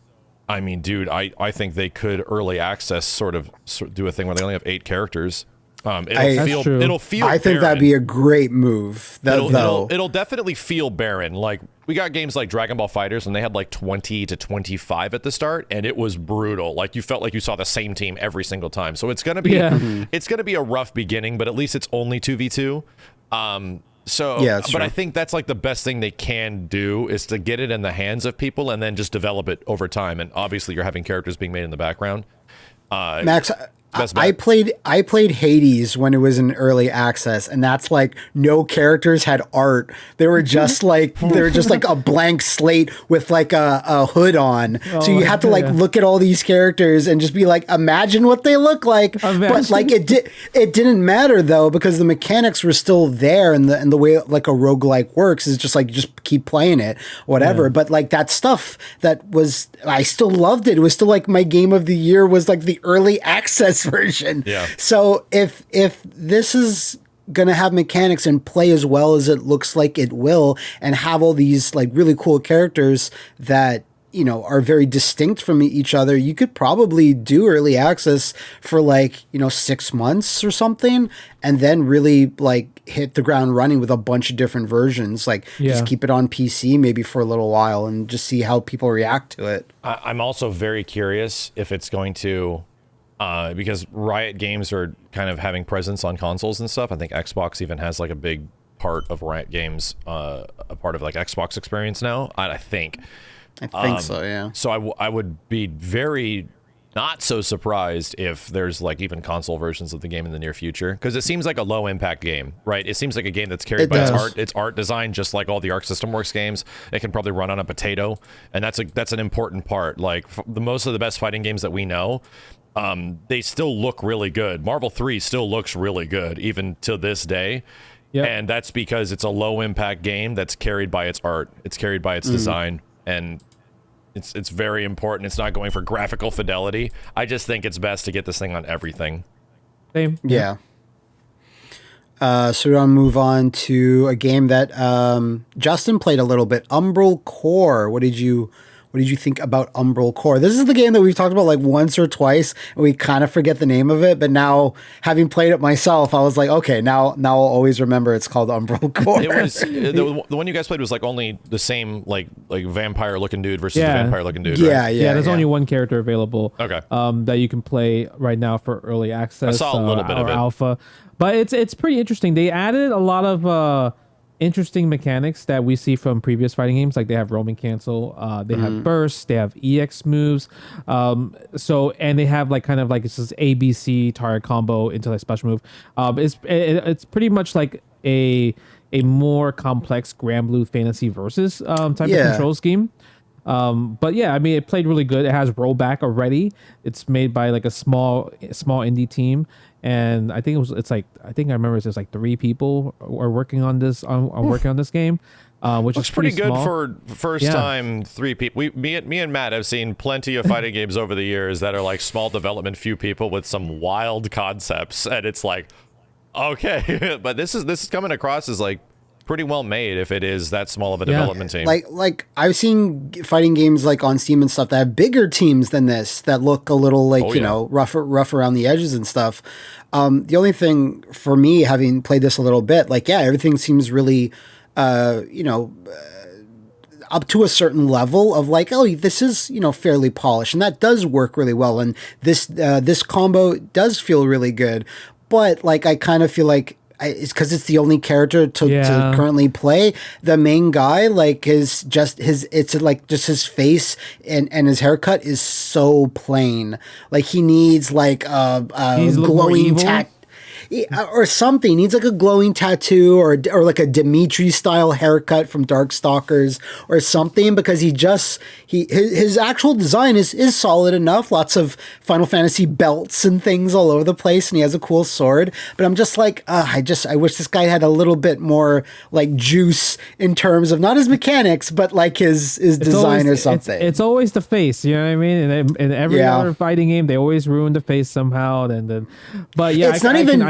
I mean, dude, I think they could early access sort of do a thing where they only have 8 characters. It'll feel I think that'd be a great move. It'll definitely feel barren. Like we got games like Dragon Ball Fighters and they had like 20 to 25 at the start, and it was brutal. Like you felt like you saw the same team every single time. So it's gonna be it's gonna be a rough beginning, but at least it's only 2v2. But I think that's like the best thing they can do is to get it in the hands of people and then just develop it over time. And obviously you're having characters being made in the background. Max, I played Hades when it was in early access, and that's like no characters had art. They were just like a blank slate with like a hood on. So you have to like look at all these characters and just be like, imagine what they look like. But like it didn't matter though, because the mechanics were still there, and the way like a roguelike works is just like just keep playing it, whatever. Yeah. But like that stuff I still loved it. It was still like my game of the year was like the early access version. Yeah. So if this is gonna have mechanics and play as well as it looks like it will, and have all these like really cool characters that are very distinct from each other, you could probably do early access for like 6 months or something, and then really like hit the ground running with a bunch of different versions. Like just keep it on PC maybe for a little while and just see how people react to it. I'm also very curious if it's going to because Riot Games are kind of having presence on consoles and stuff. I think Xbox even has like a big part of Riot Games, a part of like Xbox experience now. I think so, yeah. So I would be very not so surprised if there's like even console versions of the game in the near future, because it seems like a low impact game, right? It seems like a game that's carried by its art design, just like all the Arc System Works games. It can probably run on a potato, and that's an important part. Like most of the best fighting games that we know, they still look really good. Marvel 3 still looks really good even to this day. Yep. And that's because it's a low impact game that's carried by its art. It's carried by its design, and it's very important. It's not going for graphical fidelity. I just think it's best to get this thing on everything. Same. Yeah. So we're going to move on to a game that Justin played a little bit, Umbral Core. What did you think about Umbral Core? This is the game that we've talked about like once or twice, and we kind of forget the name of it. But now, having played it myself, I was like, okay, now I'll always remember it's called Umbral Core. It was the one you guys played was like only the same like vampire looking dude versus the vampire looking dude. Yeah, right? There's only one character available. Okay. That you can play right now for early access. I saw a little bit of it. Alpha, but it's pretty interesting. They added a lot of interesting mechanics that we see from previous fighting games. Like they have roaming cancel, they have bursts, they have EX moves, and they have like kind of like it's this ABC target combo into like special move. It's pretty much like a more complex Granblue Fantasy Versus type of control scheme. But yeah, I mean, it played really good. It has rollback already. It's made by like a small indie team, and I think I remember it's just like 3 people are working on this working on this game. which Looks is pretty good small. for first time 3 people. Me and Matt have seen plenty of fighting games over the years that are like small development, few people with some wild concepts, and it's like, okay, but this is coming across as like pretty well made if it is that small of a development team. Like I've seen fighting games like on Steam and stuff that have bigger teams than this that look a little like rough around the edges and stuff. The only thing for me, having played this a little bit, like everything seems really up to a certain level of like, oh, this is fairly polished, and that does work really well, and this combo does feel really good. But like I kind of feel like it's because it's the only character to currently play. The main guy, like his face and his haircut is so plain. Like he needs like a glowing or something. He needs like a glowing tattoo or like a Dimitri style haircut from Darkstalkers or something, because his actual design is solid enough. Lots of Final Fantasy belts and things all over the place, and he has a cool sword. But I'm just like, I wish this guy had a little bit more like juice in terms of not his mechanics, but like his design or something. It's always the face, you know what I mean? And in every other fighting game, they always ruin the face somehow. But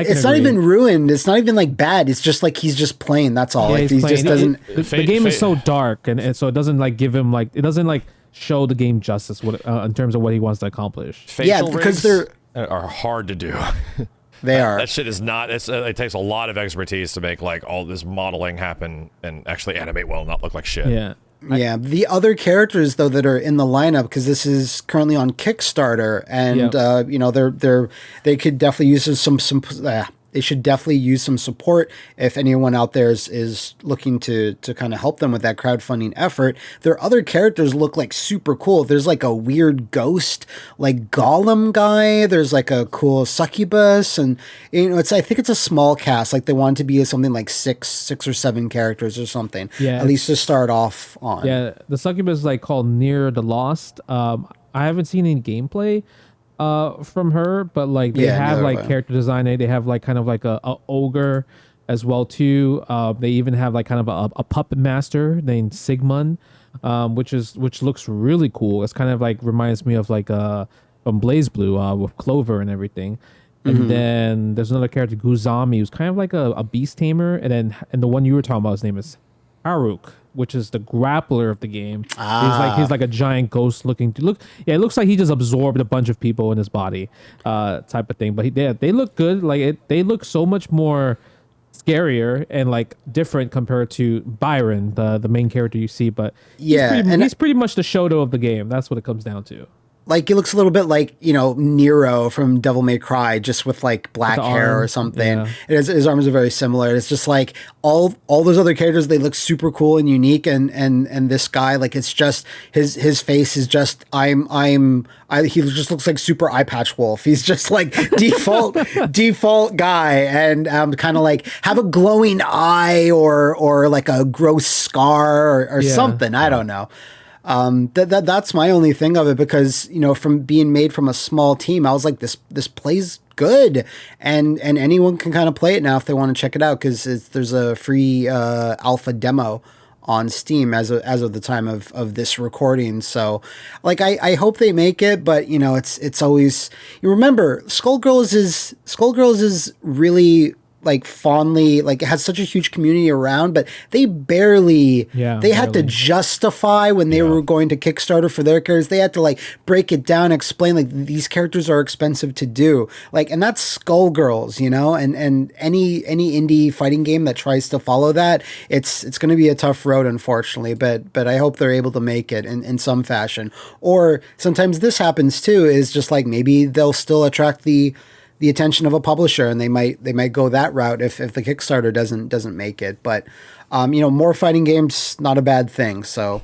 it's not even ruined. It's not even like bad. It's just like he's just plain. That's all. Like he just doesn't. The game is so dark, and so it doesn't like give him like, it doesn't like show the game justice in terms of what he wants to accomplish. Facial because rigs are hard to do. They are. That shit is not. It takes a lot of expertise to make like all this modeling happen and actually animate well, and not look like shit. Yeah. The other characters though that are in the lineup, because this is currently on Kickstarter, and they could definitely use some they should definitely use some support if anyone out there is looking to kind of help them with that crowdfunding effort. Their other characters look like super cool. There's like a weird ghost like golem guy. There's like a cool succubus, and I think it's a small cast. Like they want it to be something like six or 7 characters or something. Yeah, at least to start off on. Yeah, the succubus is like called Near the Lost. I haven't seen any gameplay from her, but like they have like character design. They have like kind of like a ogre as well too. They even have like kind of a puppet master named Sigmund, which looks really cool. It's kind of like reminds me of like from Blaze Blue with Clover and everything. And then there's another character, Guzami, who's kind of like a beast tamer. And the one you were talking about, his name is Haruk, which is the grappler of the game. He's like a giant ghost looking to look. Yeah, it looks like he just absorbed a bunch of people in his body, type of thing. But they look good. They look so much more scarier and like different compared to Byron, the main character you see. But he's pretty much the Shoto of the game. That's what it comes down to. Like, it looks a little bit like, Nero from Devil May Cry, just with like black hair or something. Yeah. His arms are very similar. It's just like all those other characters, they look super cool and unique. And this guy, like, it's just his face is just, he just looks like super eye patch wolf. He's just like default guy. And kind of like have a glowing eye or like a gross scar or something. I don't know. That's my only thing of it, because from being made from a small team, I was like, this plays good, and anyone can kind of play it now if they want to check it out, because there's a free alpha demo on Steam as of the time of this recording. So like I hope they make it, but it's always, you remember Skullgirls is really like fondly, like it has such a huge community around, but they had to justify when they were going to Kickstarter for their characters. They had to like break it down, explain like these characters are expensive to do, like, and that's Skullgirls, and any indie fighting game that tries to follow that, it's going to be a tough road, unfortunately, but I hope they're able to make it in some fashion. Or sometimes this happens too, is just like maybe they'll still attract the attention of a publisher, and they might go that route if the Kickstarter doesn't make it. But more fighting games, not a bad thing. So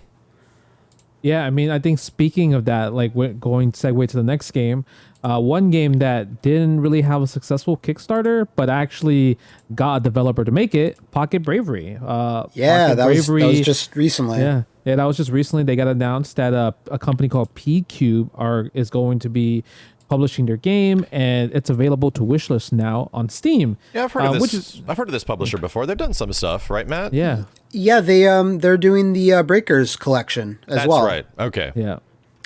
yeah, I mean, I think speaking of that, like we're going to segue to the next game. One game that didn't really have a successful Kickstarter, but actually got a developer to make it, Pocket Bravery. That was just recently. Yeah, that was just recently. They got announced that a company called P-Cube is going to be publishing their game, and it's available to wishlist now on Steam. Yeah, I've heard of this. I've heard of this publisher before. They've done some stuff, right, Matt? Yeah. Yeah, they're doing the Breakers collection as well. That's right. Okay. Yeah.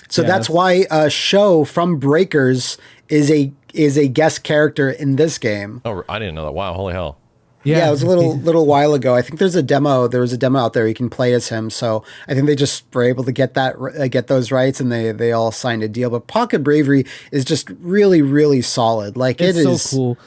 So that's why Show from Breakers is a guest character in this game. Oh, I didn't know that. Wow, holy hell. Yeah, it was a little while ago. I think there's a demo. There was a demo out there you can play as him. So I think they just were able to get those rights, and they all signed a deal. But Pocket Bravery is just really, really solid. Like it's so cool.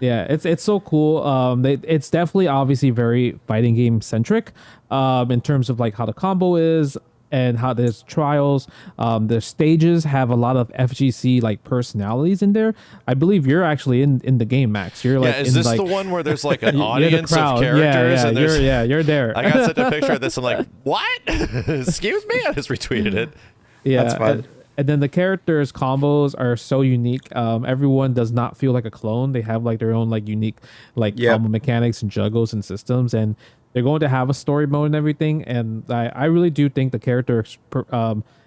Yeah, it's so cool. It's definitely obviously very fighting game centric, in terms of like how the combo is and how there's trials. The stages have a lot of FGC like personalities in there. I believe you're actually in the game, Max. You're like, is this like, the one where there's like an audience of characters? Yeah, and you're there. I got sent a picture of this. I'm like, what? Excuse me? I just retweeted it. Yeah, that's fun. And then the characters combos are so unique. Everyone does not feel like a clone. They have like their own like unique like combo mechanics and juggles and systems, and they're going to have a story mode and everything. And I really do think the character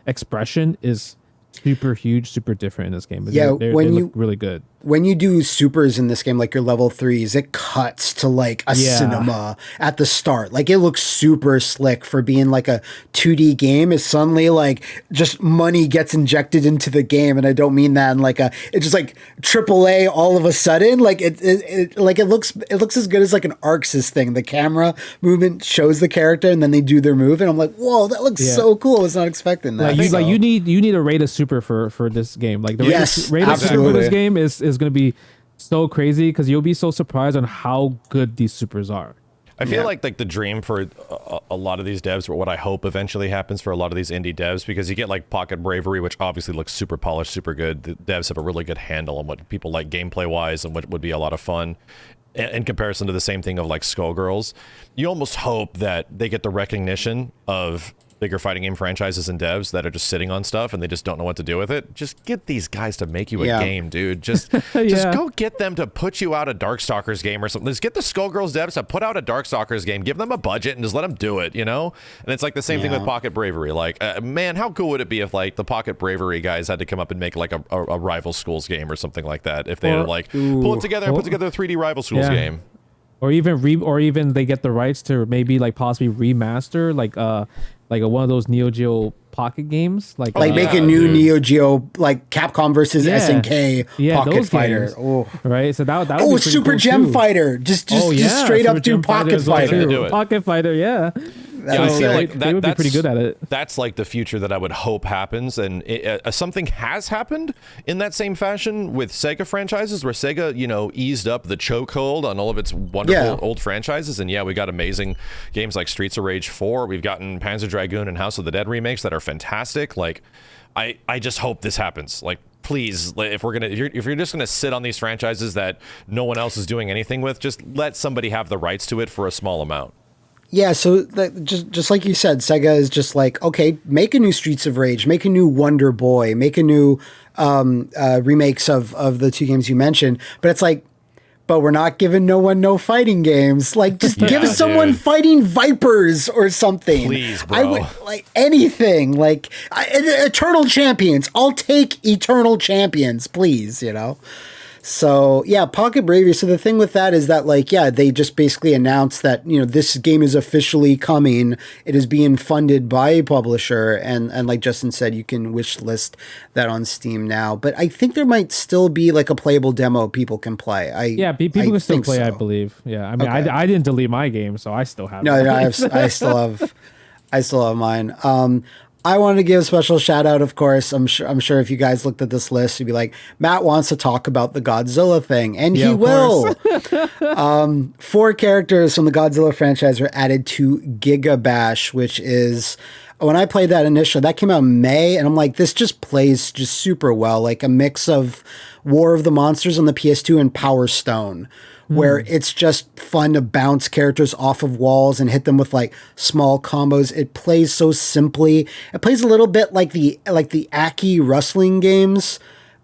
expression is super huge, super different in this game. Yeah, they look really good. When you do supers in this game, like your level 3s, it cuts to like a cinema at the start. Like it looks super slick for being like a 2D game. It's suddenly like just money gets injected into the game, and I don't mean that in like it's just like AAA all of a sudden. Like it looks as good as like an ArcSys thing. The camera movement shows the character, and then they do their move, and I'm like, whoa, that looks so cool. I was not expecting that. Like you need a rate of super for this game. Like the rate of super for this game is going to be so crazy because you'll be so surprised on how good these supers are. I feel like the dream for a lot of these devs, or what I hope eventually happens for a lot of these indie devs, because you get like Pocket Bravery, which obviously looks super polished, super good. The devs have a really good handle on what people like gameplay wise and what would be a lot of fun. In comparison to the same thing of like Skullgirls, you almost hope that they get the recognition of bigger fighting game franchises and devs that are just sitting on stuff and they just don't know what to do with it. Just get these guys to make you a game, dude. Just go get them to put you out a Darkstalkers game or something. Just get the Skullgirls devs to put out a Darkstalkers game, give them a budget, and just let them do it, you know? And it's like the same thing with Pocket Bravery. Like, man, how cool would it be if like the Pocket Bravery guys had to come up and make like a Rival Schools game or something like that? If they had like pull it together and put together a 3D Rival Schools game. Or even they get the rights to maybe like possibly remaster like one of those Neo Geo Pocket games, like make a new Neo Geo like Capcom versus SNK Pocket Fighter. Oh, right. So that would be Super cool Gem too. Fighter. Just straight up do Pocket Fighter. Pocket Fighter, yeah. I feel like they would be pretty good at it. That's like the future that I would hope happens, and something has happened in that same fashion with Sega franchises, where Sega, eased up the chokehold on all of its wonderful old franchises, and we got amazing games like Streets of Rage 4. We've gotten Panzer Dragoon and House of the Dead remakes that are fantastic. Like, I just hope this happens. Like, please, if you're just gonna sit on these franchises that no one else is doing anything with, just let somebody have the rights to it for a small amount. Yeah, so just like you said, Sega is just like, okay, make a new Streets of Rage, make a new Wonder Boy, make a new remakes of the two games you mentioned. But it's like, but we're not giving no one no fighting games. Like, just give someone fighting Vipers or something. Please, bro. I would like anything. Like Eternal Champions. I'll take Eternal Champions, please. So yeah, Pocket Bravery. So the thing with that is that they just basically announced that, this game is officially coming. It is being funded by a publisher. And like Justin said, you can wish list that on Steam now. But I think there might still be like a playable demo people can play. People can still play, so. I believe. Yeah. I mean, I didn't delete my game, so I still have it. I still have mine. I wanted to give a special shout out, of course. I'm sure if you guys looked at this list, you'd be like, Matt wants to talk about the Godzilla thing, and he will. 4 characters from the Godzilla franchise were added to Gigabash, which is, when I played that initially, that came out in May, and I'm like, this just plays just super well, like a mix of War of the Monsters on the PS2 and Power Stone, where it's just fun to bounce characters off of walls and hit them with like small combos. It plays so simply. It plays a little bit like the Aki wrestling games,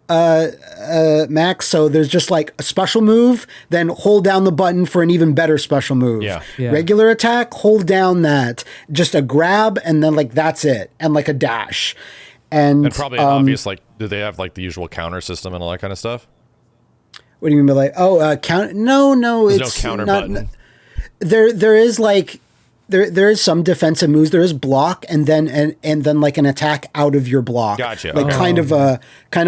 Max. So there's just like a special move, then hold down the button for an even better special move. Yeah. Regular attack, hold down that. Just a grab, and then like that's it, and like a dash. And probably an obvious, like, do they have like the usual counter system and all that kind of stuff? What do you mean by like, count? No, There's it's no counter not, button. There is like, there is some defensive moves. There is block and then like an attack out of your block. Gotcha. Like kind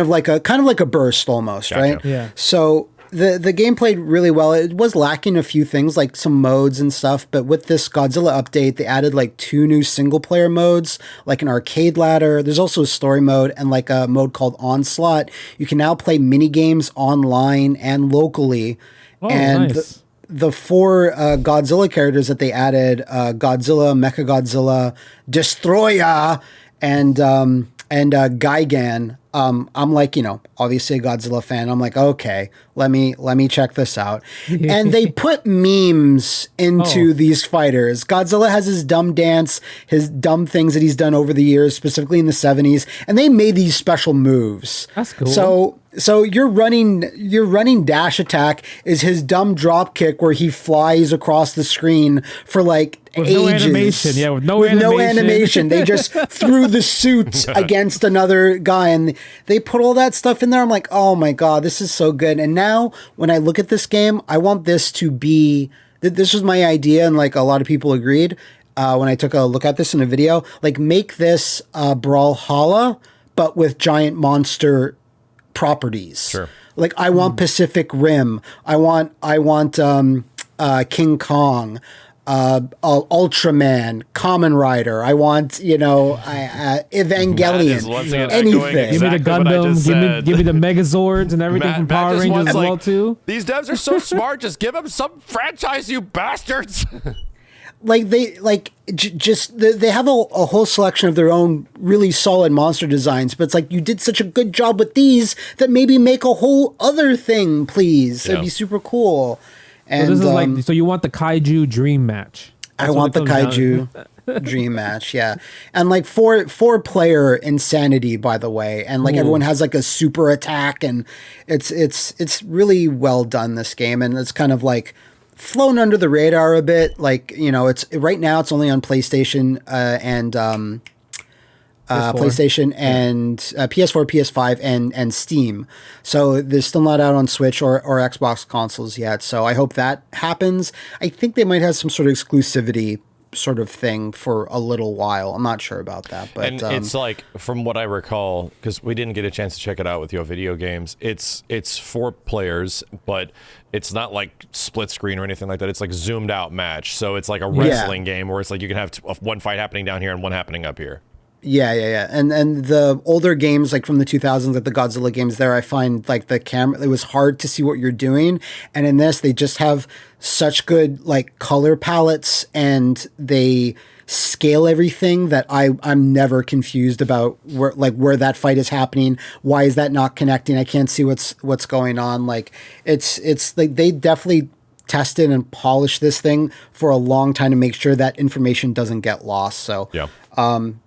of like a burst almost, Gotcha. right? Yeah. So the game played really well. It was lacking a few things like some modes and stuff, but with this Godzilla update, they added like 2 new single player modes, like an arcade ladder. There's also a story mode and like a mode called Onslaught. You can now play mini games online and locally. Oh, and nice. the 4 Godzilla characters that they added, Godzilla, Mechagodzilla, Destroyer, and Gigan. I'm like, obviously a Godzilla fan. I'm like, okay, let me check this out. And they put memes into these fighters. Godzilla has his dumb dance, his dumb things that he's done over the years, specifically in the 70s, and they made these special moves. That's cool. So your running dash attack is his dumb drop kick where he flies across the screen for like With ages. no animation. Yeah, with no animation. They just threw the suit against another guy and they put all that stuff in there. I'm like, oh my God, this is so good. And now when I look at this game, I want this to be, this was my idea and like a lot of people agreed when I took a look at this in a video, like make this Brawlhalla, but with giant monster properties. Sure. Like I want Pacific Rim. I want King Kong, Ultraman, Kamen Rider. I want Evangelion. Anything. Give me the Exactly what I just Gundam. said. Give me the Megazords and everything from Power just Rangers wants, as well too. These devs are so smart. Just give them some franchise, you bastards. Like they they have a whole selection of their own really solid monster designs, but it's like you did such a good job with these that maybe make a whole other thing, please. It'd be super cool. And So this is like, so you want the Kaiju Dream Match? I want the Kaiju Dream Match, yeah, and like four player insanity, by the way, and like everyone has like a super attack, and it's really well done, this game, and it's kind of like flown under the radar a bit. Like it's right now it's only on PlayStation and PlayStation and PS4, PS5, and Steam. So they're still not out on Switch or Xbox consoles yet. So I hope that happens. I think they might have some sort of exclusivity sort of thing for a little while. I'm not sure about that, but and it's like, from what I recall, because we didn't get a chance to check it out with Yo Video Games, it's 4 players, but it's not like split screen or anything like that. It's like zoomed out match. So it's like a wrestling game where it's like you can have one fight happening down here and one happening up here. Yeah. And the older games, like from the 2000s, like the Godzilla games there, I find like the camera, it was hard to see what you're doing. And in this, they just have such good like color palettes and they scale everything that I'm never confused about where that fight is happening. Why is that not connecting? I can't see what's going on. Like it's like they definitely tested and polished this thing for a long time to make sure that information doesn't get lost. So yeah.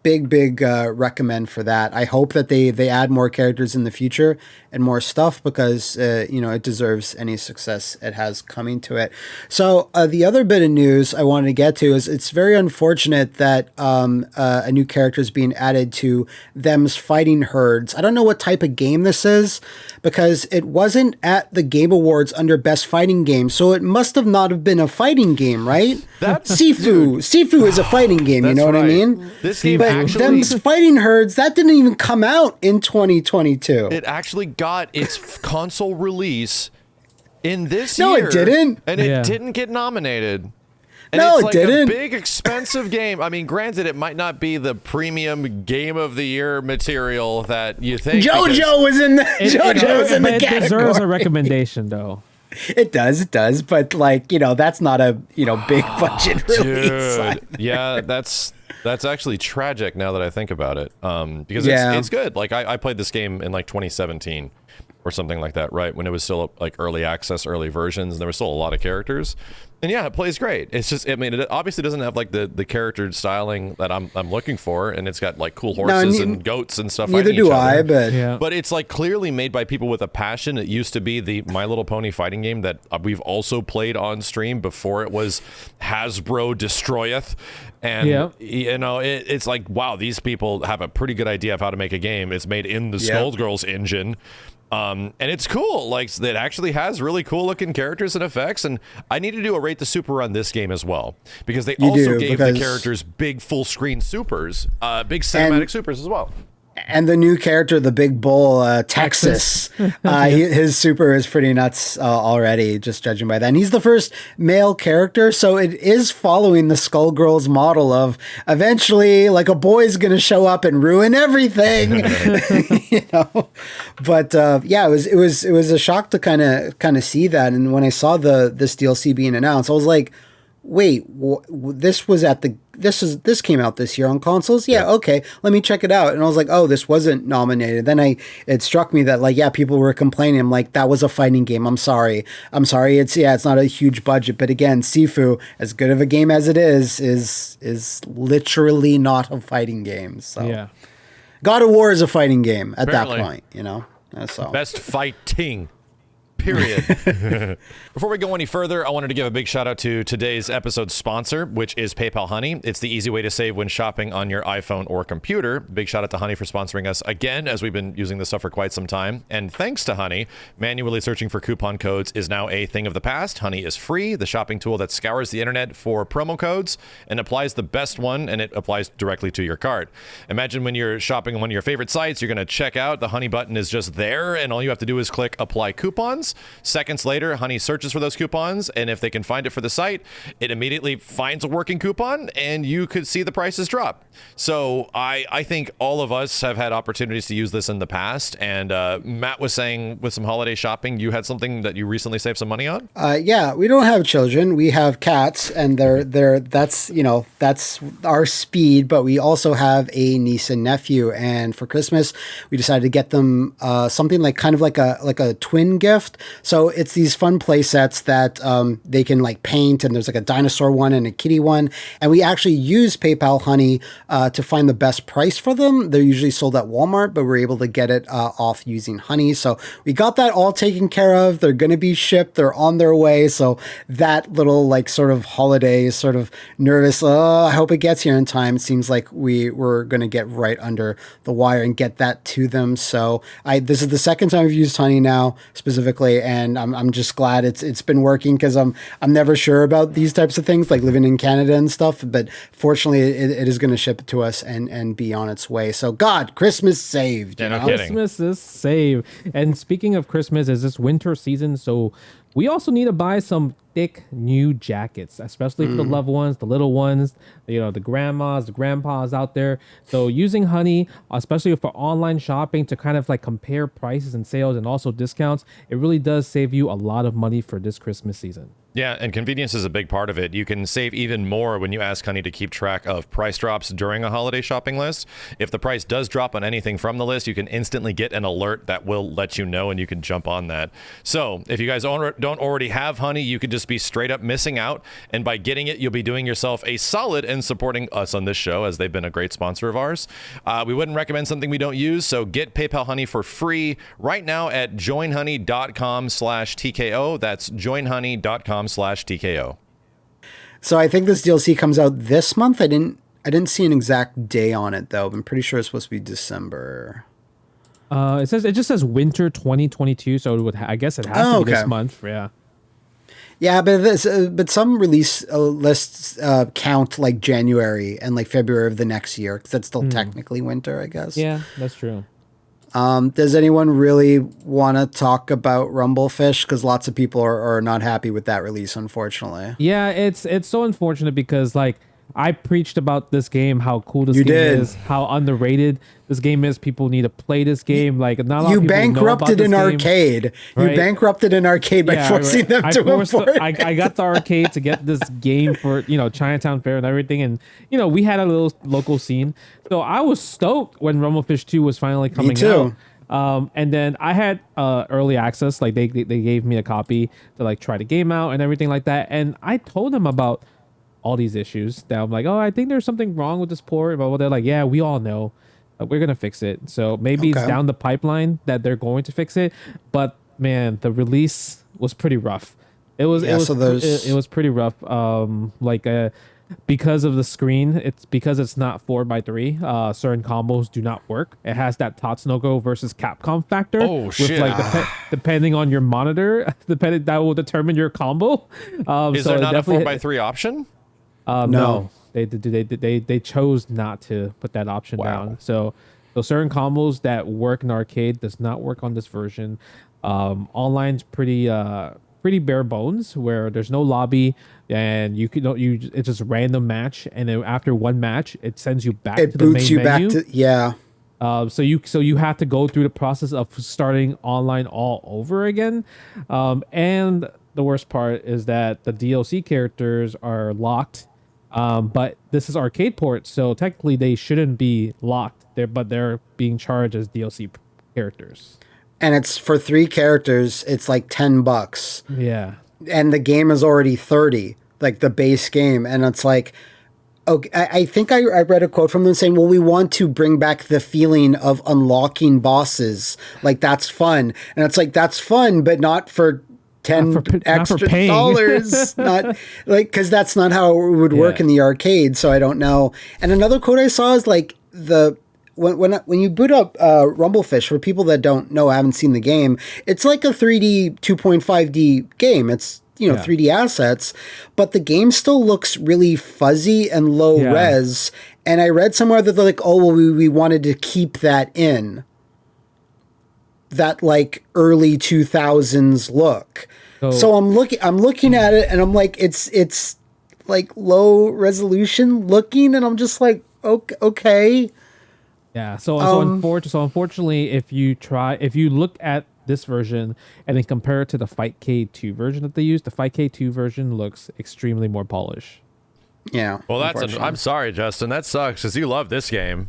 Big recommend for that. I hope that they add more characters in the future and more stuff because it deserves any success it has coming to it. So the other bit of news I wanted to get to is it's very unfortunate that a new character is being added to Them's Fighting Herds. I don't know what type of game this is because it wasn't at the Game Awards under Best Fighting Game, so it must have not have been a fighting game, right? Sifu is a fighting game. You know what I mean? This game but actually, Them's Fighting Herds, that didn't even come out in 2022. it actually got its console release in this No, year. it didn't. And it didn't get nominated. And No, it's it like didn't. a big, expensive game. I mean, granted, it might not be the premium game of the year material that you think. JoJo was in the JoJo was in the It deserves a category. recommendation though. It does, but like that's not a big budget release. Dude, yeah, that's actually tragic now that I think about it. Because Yeah. it's good. Like I played this game in like 2017, or something like that, right? When it was still like early access, early versions, and there was still a lot of characters. And yeah, it plays great. It's just, I mean, it obviously doesn't have like the character styling that I'm looking for, and it's got like cool horses and goats and stuff. Neither do I, but but it's like clearly made by people with a passion. It used to be the My Little Pony fighting game that we've also played on stream before it was Hasbro Destroyeth. And you know, it's like, wow, these people have a pretty good idea of how to make a game. It's made in the Skullgirls engine. And it's cool. Like, it actually has really cool looking characters and effects. And I need to do a Rate the Super on this game as well, because they also gave the characters big full screen supers, big cinematic supers as well. And the new character, the big bull, Texas, his super is pretty nuts already, just judging by that. And he's the first male character, so it is following the Skullgirls model of eventually, like, a boy's going to show up and ruin everything, you know. But yeah, it was a shock to kind of see that. And when I saw this DLC being announced, I was like, wait, this came out this year on consoles? Yeah, okay, let me check it out. And I was like, oh, this wasn't nominated. Then it struck me that, like, yeah, people were complaining. I'm like, that was a fighting game. I'm sorry. It's not a huge budget. But again, Sifu, as good of a game as it is literally not a fighting game. So yeah. God of War is a fighting game at that point, you know? So best fighting. Period. Before we go any further, I wanted to give a big shout out to today's episode sponsor, which is PayPal Honey. It's the easy way to save when shopping on your iPhone or computer. Big shout out to Honey for sponsoring us again, as we've been using this stuff for quite some time. And thanks to Honey, manually searching for coupon codes is now a thing of the past. Honey is free, the shopping tool that scours the internet for promo codes and applies the best one, and it applies directly to your cart. Imagine when you're shopping on one of your favorite sites, you're going to check out, the Honey button is just there, and all you have to do is click apply coupons. Seconds later, Honey searches for those coupons, and if they can find it for the site, it immediately finds a working coupon, and you could see the prices drop. So I think all of us have had opportunities to use this in the past, and Matt was saying with some holiday shopping, you had something that you recently saved some money on? Yeah, we don't have children. We have cats, and that's our speed, but we also have a niece and nephew, and for Christmas, we decided to get them something like a twin gift. So it's these fun play sets that they can like paint, and there's like a dinosaur one and a kitty one. And we actually use PayPal Honey to find the best price for them. They're usually sold at Walmart, but we're able to get it off using Honey. So we got that all taken care of. They're going to be shipped. They're on their way. So that little like sort of holiday sort of nervous, I hope it gets here in time. It seems like we're going to get right under the wire and get that to them. So this is the second time I've used Honey now specifically, and I'm just glad it's been working, because I'm never sure about these types of things, like living in Canada and stuff. But fortunately, it is going to ship it to us and be on its way. So God, Christmas saved. Yeah, no kidding. Christmas is saved. And speaking of Christmas, is this winter season, so we also need to buy some thick new jackets, especially for the loved ones, the little ones, you know, the grandmas, the grandpas out there. So using Honey, especially for online shopping, to kind of like compare prices and sales and also discounts, it really does save you a lot of money for this Christmas season. Yeah, and convenience is a big part of it. You can save even more when you ask Honey to keep track of price drops during a holiday shopping list. If the price does drop on anything from the list, you can instantly get an alert that will let you know, and you can jump on that. So if you guys don't already have Honey, you could just be straight up missing out. And by getting it, you'll be doing yourself a solid and supporting us on this show, as they've been a great sponsor of ours. We wouldn't recommend something we don't use, so get PayPal Honey for free right now at joinhoney.com/TKO. That's joinhoney.com/TKO. So I think this DLC comes out this month. I didn't see an exact day on it though. I'm pretty sure it's supposed to be December. It just says winter 2022, so I guess it has to be this month. Yeah. Yeah, but some release lists count like January and like February of the next year, because that's still technically winter, I guess. Yeah, that's true. Does anyone really want to talk about Rumblefish? Because lots of people are not happy with that release, unfortunately. Yeah, it's so unfortunate, because like I preached about this game, how cool this game is, how underrated this game is. People need to play this game. Like, not a lot of people bankrupted know about an arcade. Right? You bankrupted an arcade by forcing them to import it. I got the arcade to get this game for, you know, Chinatown Fair and everything. And, you know, we had a little local scene. So I was stoked when Rumblefish 2 was finally coming out. And then I had early access, like they gave me a copy to like try the game out and everything like that. And I told them about all these issues that I'm like, oh, I think there's something wrong with this port. But they're like, yeah, we all know. We're gonna fix it. So maybe it's down the pipeline that they're going to fix it. But man, the release was pretty rough. It was pretty rough. Because of the screen, because it's not 4x3. Certain combos do not work. It has that Tatsunoko versus Capcom factor. Oh shit! Like depending on your monitor, that will determine your combo. Is there not a 4x3 option? No. They chose not to put that option down. So certain combos that work in arcade does not work on this version. Online's pretty bare bones, where there's no lobby and it's just random match, and then after one match it sends you back to the main menu. So you have to go through the process of starting online all over again. And the worst part is that the DLC characters are locked. But this is arcade port, so technically they shouldn't be locked there, but they're being charged as DLC characters. And it's for 3 characters, it's like $10. Yeah. And the game is already 30, like the base game. And it's like, okay, I think I read a quote from them saying, well, we want to bring back the feeling of unlocking bosses. Like, that's fun. And it's like, that's fun, but not for extra dollars. Not like, because that's not how it would work in the arcade. So I don't know. And another quote I saw is like, when you boot up Rumblefish, for people that don't know, haven't seen the game, it's like a 3D 2.5D game. It's 3D assets, but the game still looks really fuzzy and low res. And I read somewhere that they're like, oh, well, we wanted to keep that in that like early 2000s look. So I'm looking at it and I'm like, it's like low resolution looking, and I'm just like, okay. Yeah. So unfortunately, if you look at this version and then compare it to the Fight K2 version that they used, the Fight K2 version looks extremely more polished. Yeah. Well, I'm sorry, Justin. That sucks because you love this game.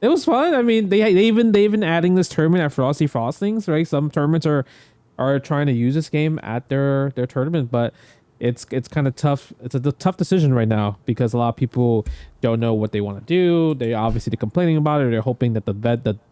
It was fun. I mean, they've been adding this tournament at Frosty Frostings, right? Some tournaments are trying to use this game at their tournament, but it's kind of tough. It's a tough decision right now because a lot of people don't know what they want to do. They obviously they're complaining about it. They're hoping that the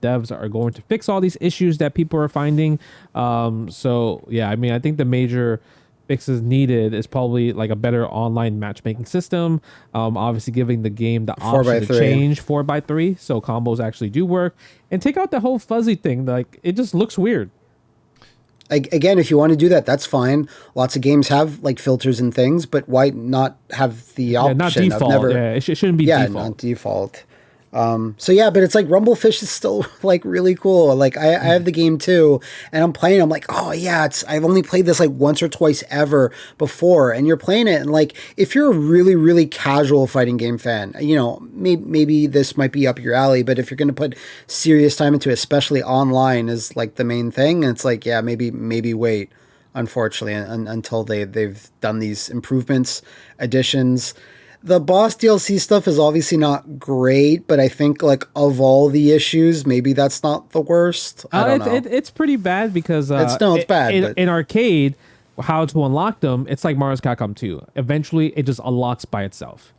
devs are going to fix all these issues that people are finding. So yeah, I mean, I think the major fixes needed is probably like a better online matchmaking system. Obviously giving the game the option to change 4x3 so combos actually do work, and take out the whole fuzzy thing. Like, it just looks weird. Again, if you want to do that, that's fine. Lots of games have like filters and things, but why not have the option? Not default. It shouldn't be default. Not default. So yeah, but it's like Rumblefish is still like really cool. Like I have the game too, and I'm playing. I'm like, oh yeah, I've only played this like once or twice ever before, and you're playing it, and like if you're a really really casual fighting game fan, maybe this might be up your alley. But if you're going to put serious time into it, especially online, is like the main thing. And it's like, yeah, maybe wait. Unfortunately, until they've done these improvements, additions. The boss DLC stuff is obviously not great, but I think like of all the issues, maybe that's not the worst. I don't know. It's pretty bad because it's bad. In arcade, how to unlock them, it's like Mario's Capcom 2. Eventually, it just unlocks by itself.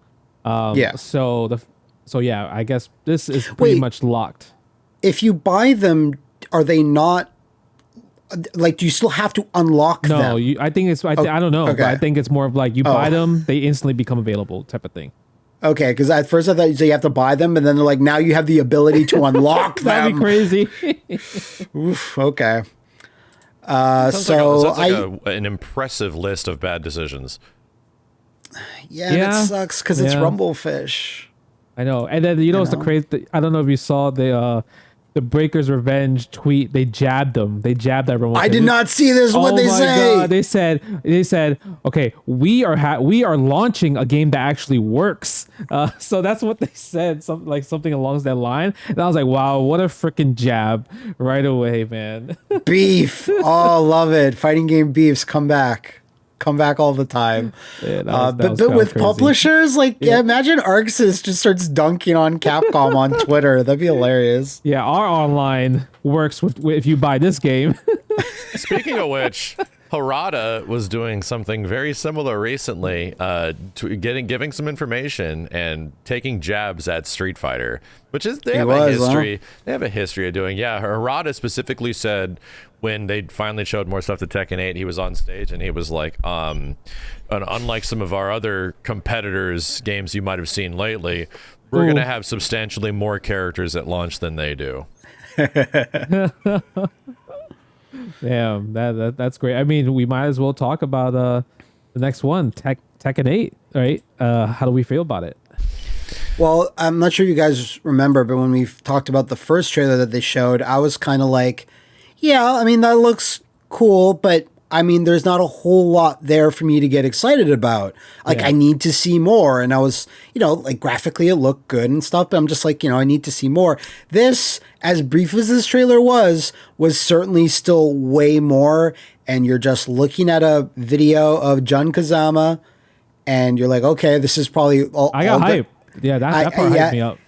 So yeah, I guess this is pretty much locked. If you buy them, are they not? Like, do you still have to unlock them? No, I think it's. I don't know. Okay. But I think it's more of like you buy them, they instantly become available type of thing. Okay, because at first I thought you have to buy them, and then they're like, now you have the ability to unlock them. That'd be crazy. Oof. Okay. Sounds like an impressive list of bad decisions. Yeah, that sucks because it's Rumblefish. I know, and then it's the crazy. I don't know if you saw the Breakers Revenge tweet. They jabbed them. They jabbed that Rumblefish. I did not see this. What they say? God. They said, okay, we are launching a game that actually works. So that's what they said. Something along that line. And I was like, wow, what a freaking jab right away, man. Beef. Oh, love it. Fighting game beefs come back. come back all the time. Yeah, but with crazy. publishers, like, yeah, imagine Arxis just starts dunking on Capcom on Twitter. That'd be hilarious. Yeah, our online works with if you buy this game. Speaking of which, Harada was doing something very similar recently, giving some information and taking jabs at Street Fighter, which is they have a history. They have a history of doing. Yeah, Harada specifically said when they finally showed more stuff to Tekken 8, he was on stage and he was like, unlike some of our other competitors' games you might have seen lately, we're gonna have substantially more characters at launch than they do. Damn, that's great. I mean, we might as well talk about the next one, Tekken 8, right? How do we feel about it? Well, I'm not sure you guys remember, but when we talked about the first trailer that they showed, I was kind of like, yeah, I mean, that looks cool, but I mean, there's not a whole lot there for me to get excited about. Like, I need to see more. And I was, like graphically it looked good and stuff, but I'm just like, I need to see more. This, as brief as this trailer was certainly still way more. And you're just looking at a video of Jun Kazama and you're like, okay, this is probably all. I got hype. Yeah, that part hyped me up.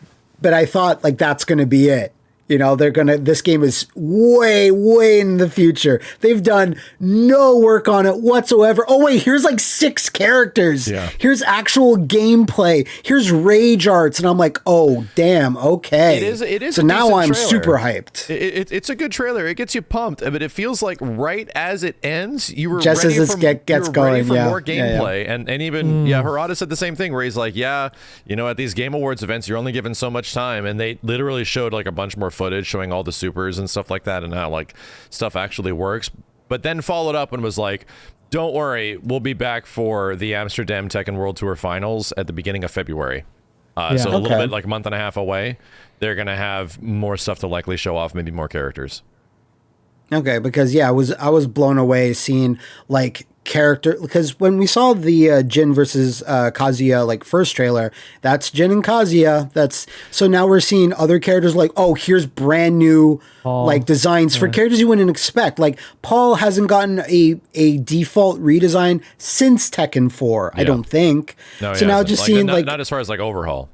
But I thought like that's going to be it. This game is way, way in the future. They've done no work on it whatsoever. Oh, wait, here's like 6 characters. Yeah. Here's actual gameplay. Here's rage arts. And I'm like, oh, damn, okay. It is. So now I'm super hyped. It's a good trailer. It gets you pumped, but it feels like right as it ends, you were just ready as it gets going for more gameplay. Yeah. And even, Harada said the same thing where he's like, at these Game Awards events, you're only given so much time. And they literally showed like a bunch more footage showing all the supers and stuff like that and how like stuff actually works, but then followed up and was like, don't worry, we'll be back for the Amsterdam Tekken World Tour Finals at the beginning of February. So a little bit like a month and a half away. They're gonna have more stuff to likely show off, maybe more characters. Okay, because I was blown away seeing like character, because when we saw the Jin versus Kazuya like first trailer, that's Jin and Kazuya. So now we're seeing other characters like, oh, here's brand new like designs for characters you wouldn't expect. Like Paul hasn't gotten a default redesign since Tekken 4, I don't think. No, so now just seeing not as far as like overhaul.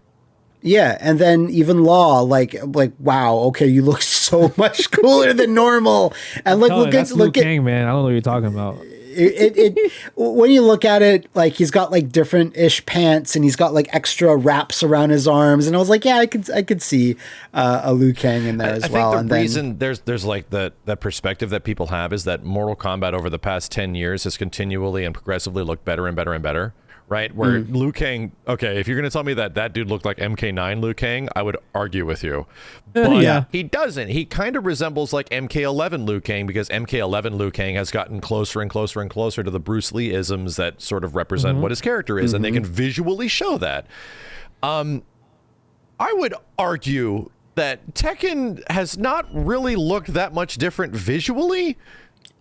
Yeah, and then even Law, like wow, okay, you look so much cooler than normal. And like look at Kang, man. I don't know what you're talking about. It when you look at it, like he's got like different ish pants and he's got like extra wraps around his arms, and I was like, yeah, I could see a Liu Kang in there as well. I think the reason there's like that perspective that people have is that Mortal Kombat over the past 10 years has continually and progressively looked better and better and better. Right, where Liu Kang, okay, if you're going to tell me that dude looked like MK9 Liu Kang, I would argue with you. But he doesn't. He kind of resembles like MK11 Liu Kang, because MK11 Liu Kang has gotten closer and closer and closer to the Bruce Lee-isms that sort of represent what his character is, and they can visually show that. I would argue that Tekken has not really looked that much different visually.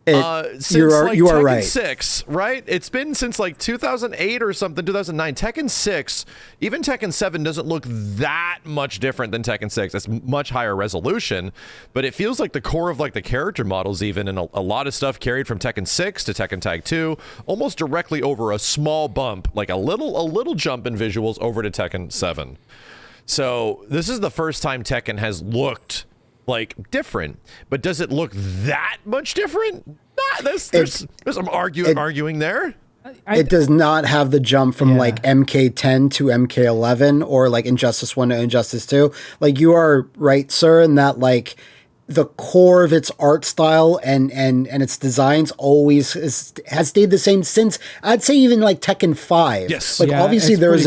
Since you are Tekken right. 6, right? It's been since like 2008 or something, 2009. Tekken 6, even Tekken 7 doesn't look that much different than Tekken 6. It's much higher resolution, but it feels like the core of like the character models even, and a lot of stuff carried from Tekken 6 to Tekken Tag 2, almost directly over a small bump, like a little jump in visuals over to Tekken 7. So this is the first time Tekken has looked like different, but does it look that much different? Nah, there's some arguing there. It does not have the jump from like MK10 to MK11 or like Injustice 1 to Injustice 2. Like you are right, sir, in that like the core of its art style and its designs always has stayed the same since, I'd say, even like Tekken 5. Yes. Like obviously there was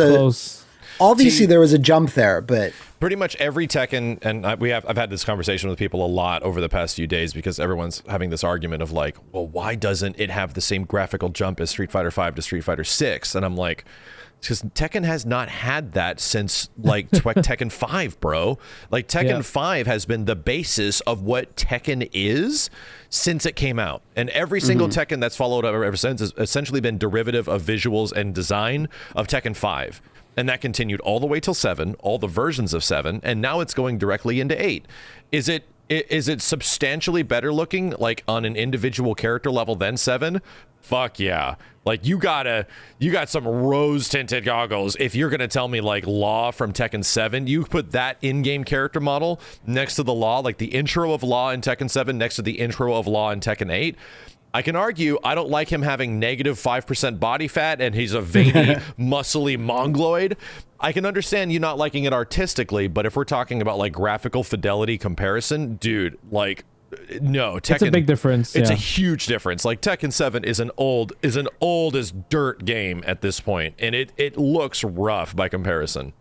there was a jump there, but pretty much every Tekken, and I've had this conversation with people a lot over the past few days, because everyone's having this argument of like, well, why doesn't it have the same graphical jump as Street Fighter 5 to Street Fighter 6? And I'm like, because Tekken has not had that since like Tekken 5, bro. Like Tekken 5 has been the basis of what Tekken is since it came out, and every single Tekken that's followed up ever since has essentially been derivative of visuals and design of Tekken 5. And that continued all the way till 7, all the versions of 7, and now it's going directly into 8. Is it substantially better looking, like on an individual character level, than 7? fuck yeah. Like you got some rose tinted goggles. If you're gonna tell me like Law from Tekken 7, you put that in-game character model next to the Law, like the intro of Law in Tekken 7 next to the intro of Law in Tekken 8. I can argue I don't like him having negative 5% body fat and he's a veiny, muscly mongoloid. I can understand you not liking it artistically, but if we're talking about like graphical fidelity comparison, dude, like no, Tekken, it's a big difference. It's a huge difference. Like Tekken 7 is an old as dirt game at this point, and it looks rough by comparison.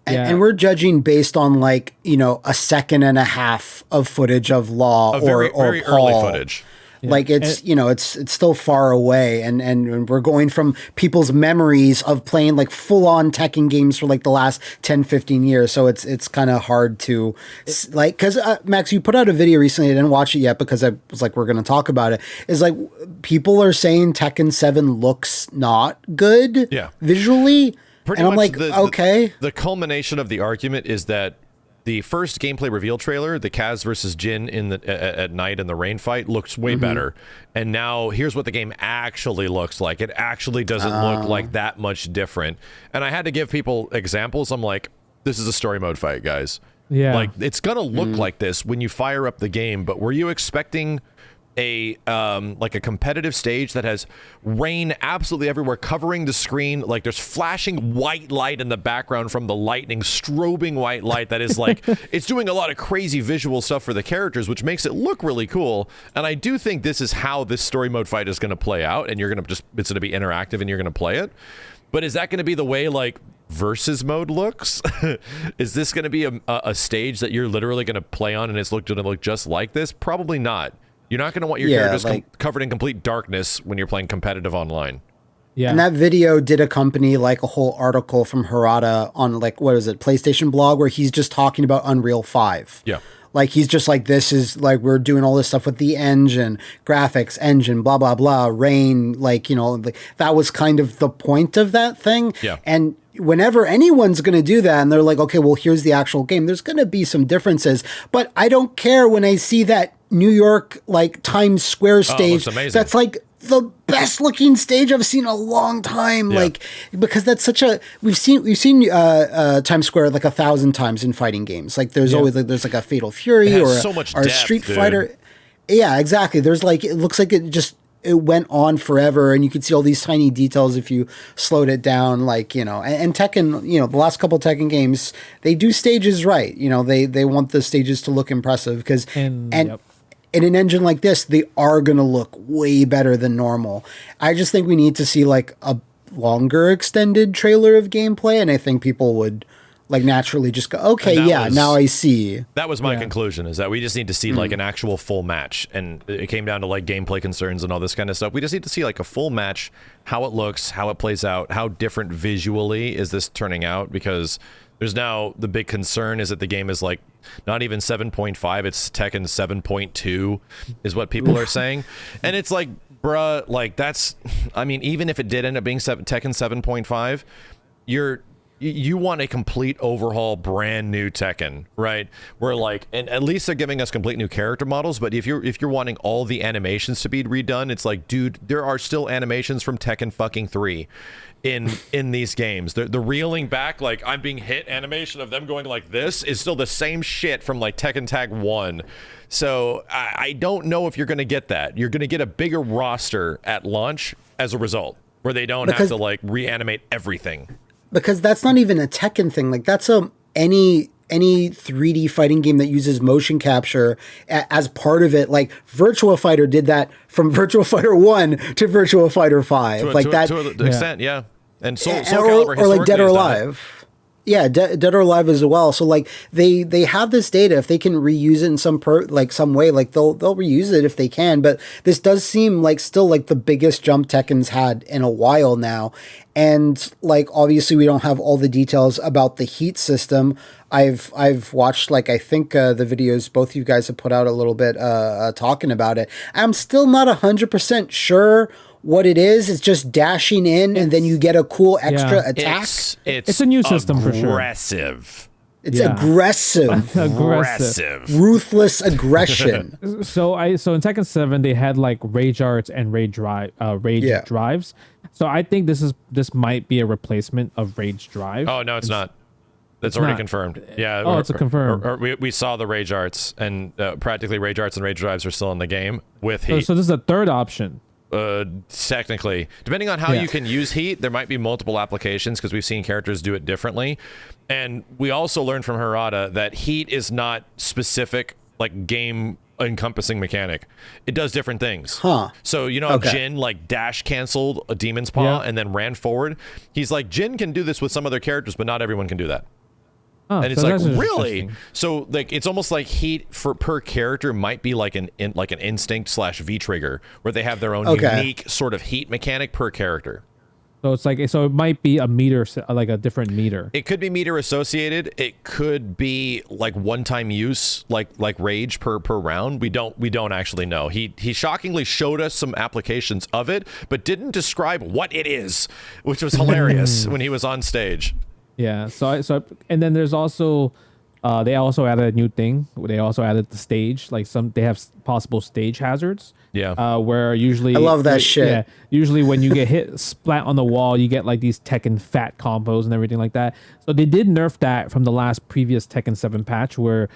And we're judging based on like, you know, a second and a half of footage of Law or very Paul. early footage. Yeah. Like it's, you know, it's still far away, and we're going from people's memories of playing like full on Tekken games for like the last 10, 15 years. So it's kind of hard to like, cause Max, you put out a video recently. I didn't watch it yet because I was like, we're going to talk about it. Is like people are saying Tekken 7 looks not good visually. Pretty and I'm much like, okay. The culmination of the argument is that the first gameplay reveal trailer, the Kaz versus Jin in the at night in the rain fight, looks way better. And now here's what the game actually looks like. It actually doesn't look like that much different. And I had to give people examples. I'm like, this is a story mode fight, guys. Yeah. Like it's gonna look like this when you fire up the game. But were you expecting a like a competitive stage that has rain absolutely everywhere covering the screen, like there's flashing white light in the background from the lightning, strobing white light that is like it's doing a lot of crazy visual stuff for the characters, which makes it look really cool. And I do think this is how this story mode fight is going to play out, and you're going to it's going to be interactive and you're going to play it. But is that going to be the way like versus mode looks? Is this going to be a stage that you're literally going to play on and it's going to look just like this? Probably not. You're not going to want your characters covered in complete darkness when you're playing competitive online. Yeah. And that video did accompany like a whole article from Harada on like, what is it, PlayStation blog, where he's just talking about Unreal 5. Yeah. Like he's just like, this is like, we're doing all this stuff with the engine, graphics, engine, blah, blah, blah, rain. Like, you know, that was kind of the point of that thing. Yeah. And whenever anyone's going to do that and they're like, okay, well, here's the actual game, there's going to be some differences. But I don't care when I see that New York, like Times Square stage. That's like the best looking stage I've seen in a long time. Yeah. Like, because that's such a, we've seen Times Square like 1,000 times in fighting games. Like there's always like, there's like a Fatal Fury or so much depth, Street dude. Fighter. Yeah, exactly. There's like, it looks like it went on forever, and you could see all these tiny details if you slowed it down, like, you know, and Tekken, you know, the last couple Tekken games, they do stages right. You know, they want the stages to look impressive because, in an engine like this, they are going to look way better than normal. I just think we need to see like a longer extended trailer of gameplay, and I think people would like naturally just go, okay, now I see. That was my conclusion, is that we just need to see like an actual full match. And it came down to like gameplay concerns and all this kind of stuff. We just need to see like a full match, how it looks, how it plays out, how different visually is this turning out, because there's now the big concern is that the game is like not even 7.5, it's Tekken 7.2 is what people are saying. And it's like, bruh, like that's, I mean, even if it did end up being Tekken 7.5, you want a complete overhaul, brand new Tekken, right? Where like, and at least they're giving us complete new character models. But if you're wanting all the animations to be redone, it's like, dude, there are still animations from Tekken fucking 3 in these games. The reeling back, like I'm being hit animation of them going like this is still the same shit from like Tekken Tag 1. So I don't know if you're going to get that. You're going to get a bigger roster at launch as a result, where they don't have to like reanimate everything. Because that's not even a Tekken thing. Like that's any 3D fighting game that uses motion capture as part of it. Like Virtua Fighter did that from Virtua Fighter 1 to Virtua Fighter 5. To an extent, yeah. And Soul Calibur or like Dead or Alive. Yeah, Dead or Alive as well. So like they have this data. If they can reuse it in some way, like they'll reuse it if they can. But this does seem like still like the biggest jump Tekken's had in a while now. And like obviously we don't have all the details about the heat system. I've watched like I think the videos both you guys have put out a little bit talking about it. I'm still not 100% sure what it is. It's just dashing in and then you get a cool extra attack. It's a new system for sure. Aggressive. It's aggressive. Ruthless aggression. So in Tekken 7 they had like rage arts and rage drives. So I think this might be a replacement of rage drive. Oh no, it's not. That's already confirmed. Yeah. Oh, it's a confirmed. We saw the rage arts, and practically rage arts and rage drives are still in the game with heat. So this is a third option. Technically, depending on how you can use heat, there might be multiple applications because we've seen characters do it differently. And we also learned from Harada that heat is not specific, like game encompassing mechanic. It does different things. So Jin like dash canceled a demon's paw and then ran forward. He's like, Jin can do this with some other characters, but not everyone can do that. And it's like, really? So like it's almost like heat for per character might be like an instinct / V trigger where they have their own unique sort of heat mechanic per character. So it's like, so it might be a meter, like a different meter. It could be meter associated. It could be like one-time use, like rage per round. We don't actually know. He shockingly showed us some applications of it, but didn't describe what it is, which was hilarious when he was on stage. Yeah. So and then there's also they also added a new thing. They also added the stage. Like they have possible stage hazards. Yeah. Where usually I love that shit. Yeah. Usually when you get hit splat on the wall, you get like these Tekken fat combos and everything like that. So they did nerf that from the last previous Tekken 7 patch where,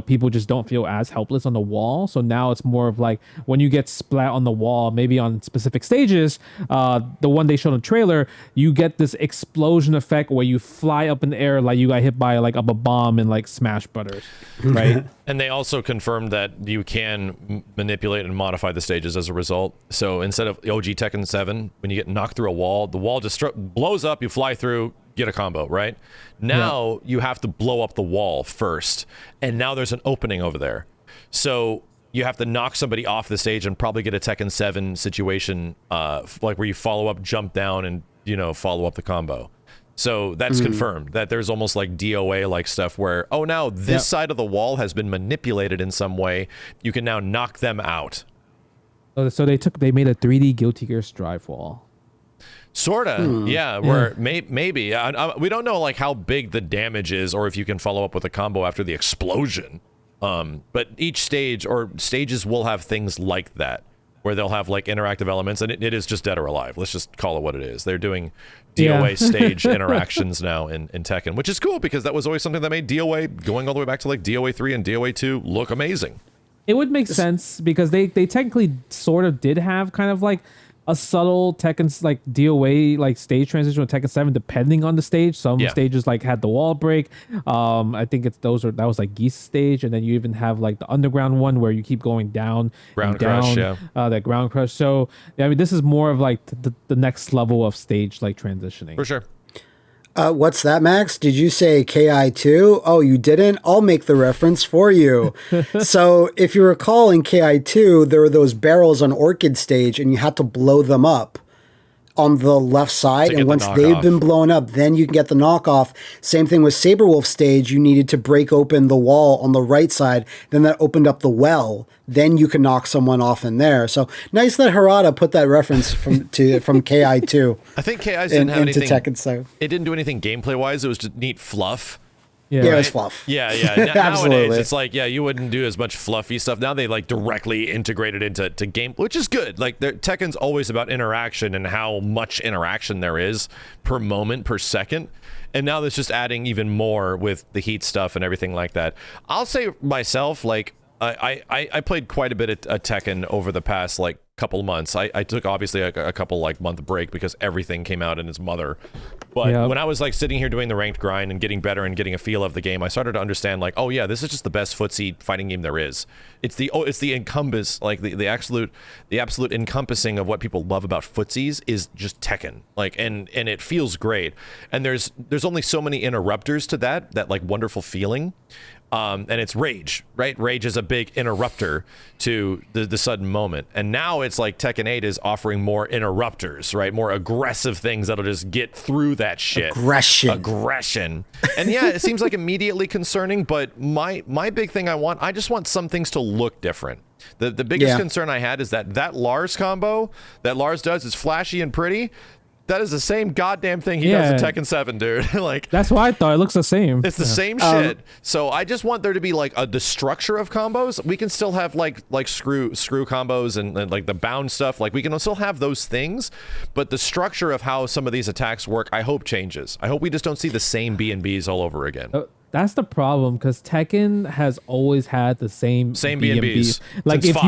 people just don't feel as helpless on the wall. So now it's more of like when you get splat on the wall, maybe on specific stages, the one they showed in the trailer, you get this explosion effect where you fly up in the air like you got hit by like a bomb in like Smash Brothers, right? And they also confirmed that you can manipulate and modify the stages as a result. So instead of OG Tekken 7, when you get knocked through a wall, the wall just blows up, you fly through, get a combo, right? Now you have to blow up the wall first, and now there's an opening over there. So you have to knock somebody off the stage and probably get a Tekken 7 situation, like where you follow up, jump down, and follow up the combo. So that's confirmed that there's almost like DOA like stuff where, oh, now this side of the wall has been manipulated in some way. You can now knock them out. So they made a 3D Guilty Gear Strive wall. Sorta, yeah. Where maybe we don't know like how big the damage is or if you can follow up with a combo after the explosion. But each stage or stages will have things like that, where they'll have like interactive elements, and it is just Dead or Alive. Let's just call it what it is. They're doing DOA stage interactions now in Tekken, which is cool because that was always something that made DOA, going all the way back to like DOA 3 and DOA 2, look amazing. It would make sense because they technically sort of did have kind of like a subtle Tekken's like DOA like stage transition with Tekken 7 depending on the stage. Some stages like had the wall break. I think that was like Geese stage, and then you even have like the underground one where you keep going down ground crush, that ground crush. So I mean this is more of like the next level of stage like transitioning. For sure. What's that, Max? Did you say KI2? Oh, you didn't? I'll make the reference for you. So if you recall in KI2, there were those barrels on Orchid stage and you had to blow them up on the left side. And once they've been blown up, then you can get the knockoff. Same thing with Saberwolf stage. You needed to break open the wall on the right side. Then that opened up the well. Then you can knock someone off in there. So nice that Harada put that reference from KI2. I think KI didn't have anything. Tekken, so. It didn't do anything gameplay wise. It was just neat fluff. Yeah, right? It was fluff. Yeah. Nowadays, it's like, you wouldn't do as much fluffy stuff. Now they like directly integrate it into game, which is good. Like Tekken's always about interaction and how much interaction there is per moment, per second. And now that's just adding even more with the heat stuff and everything like that. I'll say myself, like, I played quite a bit of Tekken over the past like couple months. I took obviously a couple like month break because everything came out in its mother. But when I was like sitting here doing the ranked grind and getting better and getting a feel of the game, I started to understand like, oh yeah, this is just the best footsie fighting game there is. It's the encompass, like the absolute encompassing of what people love about footsies is just Tekken. Like and it feels great. And there's only so many interrupters to that like wonderful feeling. And it's rage, right? Rage is a big interrupter to the sudden moment. And now it's like Tekken 8 is offering more interrupters, right? More aggressive things that'll just get through that shit. Aggression. And yeah, it seems like immediately concerning, but my big thing I just want some things to look different. The biggest concern I had is that Lars combo that Lars does is flashy and pretty. That is the same goddamn thing he does in Tekken 7, dude. Like, that's why I thought it looks the same. it's the same shit. So I just want there to be like the structure of combos. We can still have like screw combos and like the bound stuff. Like we can still have those things, but the structure of how some of these attacks work, I hope changes. I hope we just don't see the same B&Bs all over again. That's the problem, because Tekken has always had the same B&Bs. Like if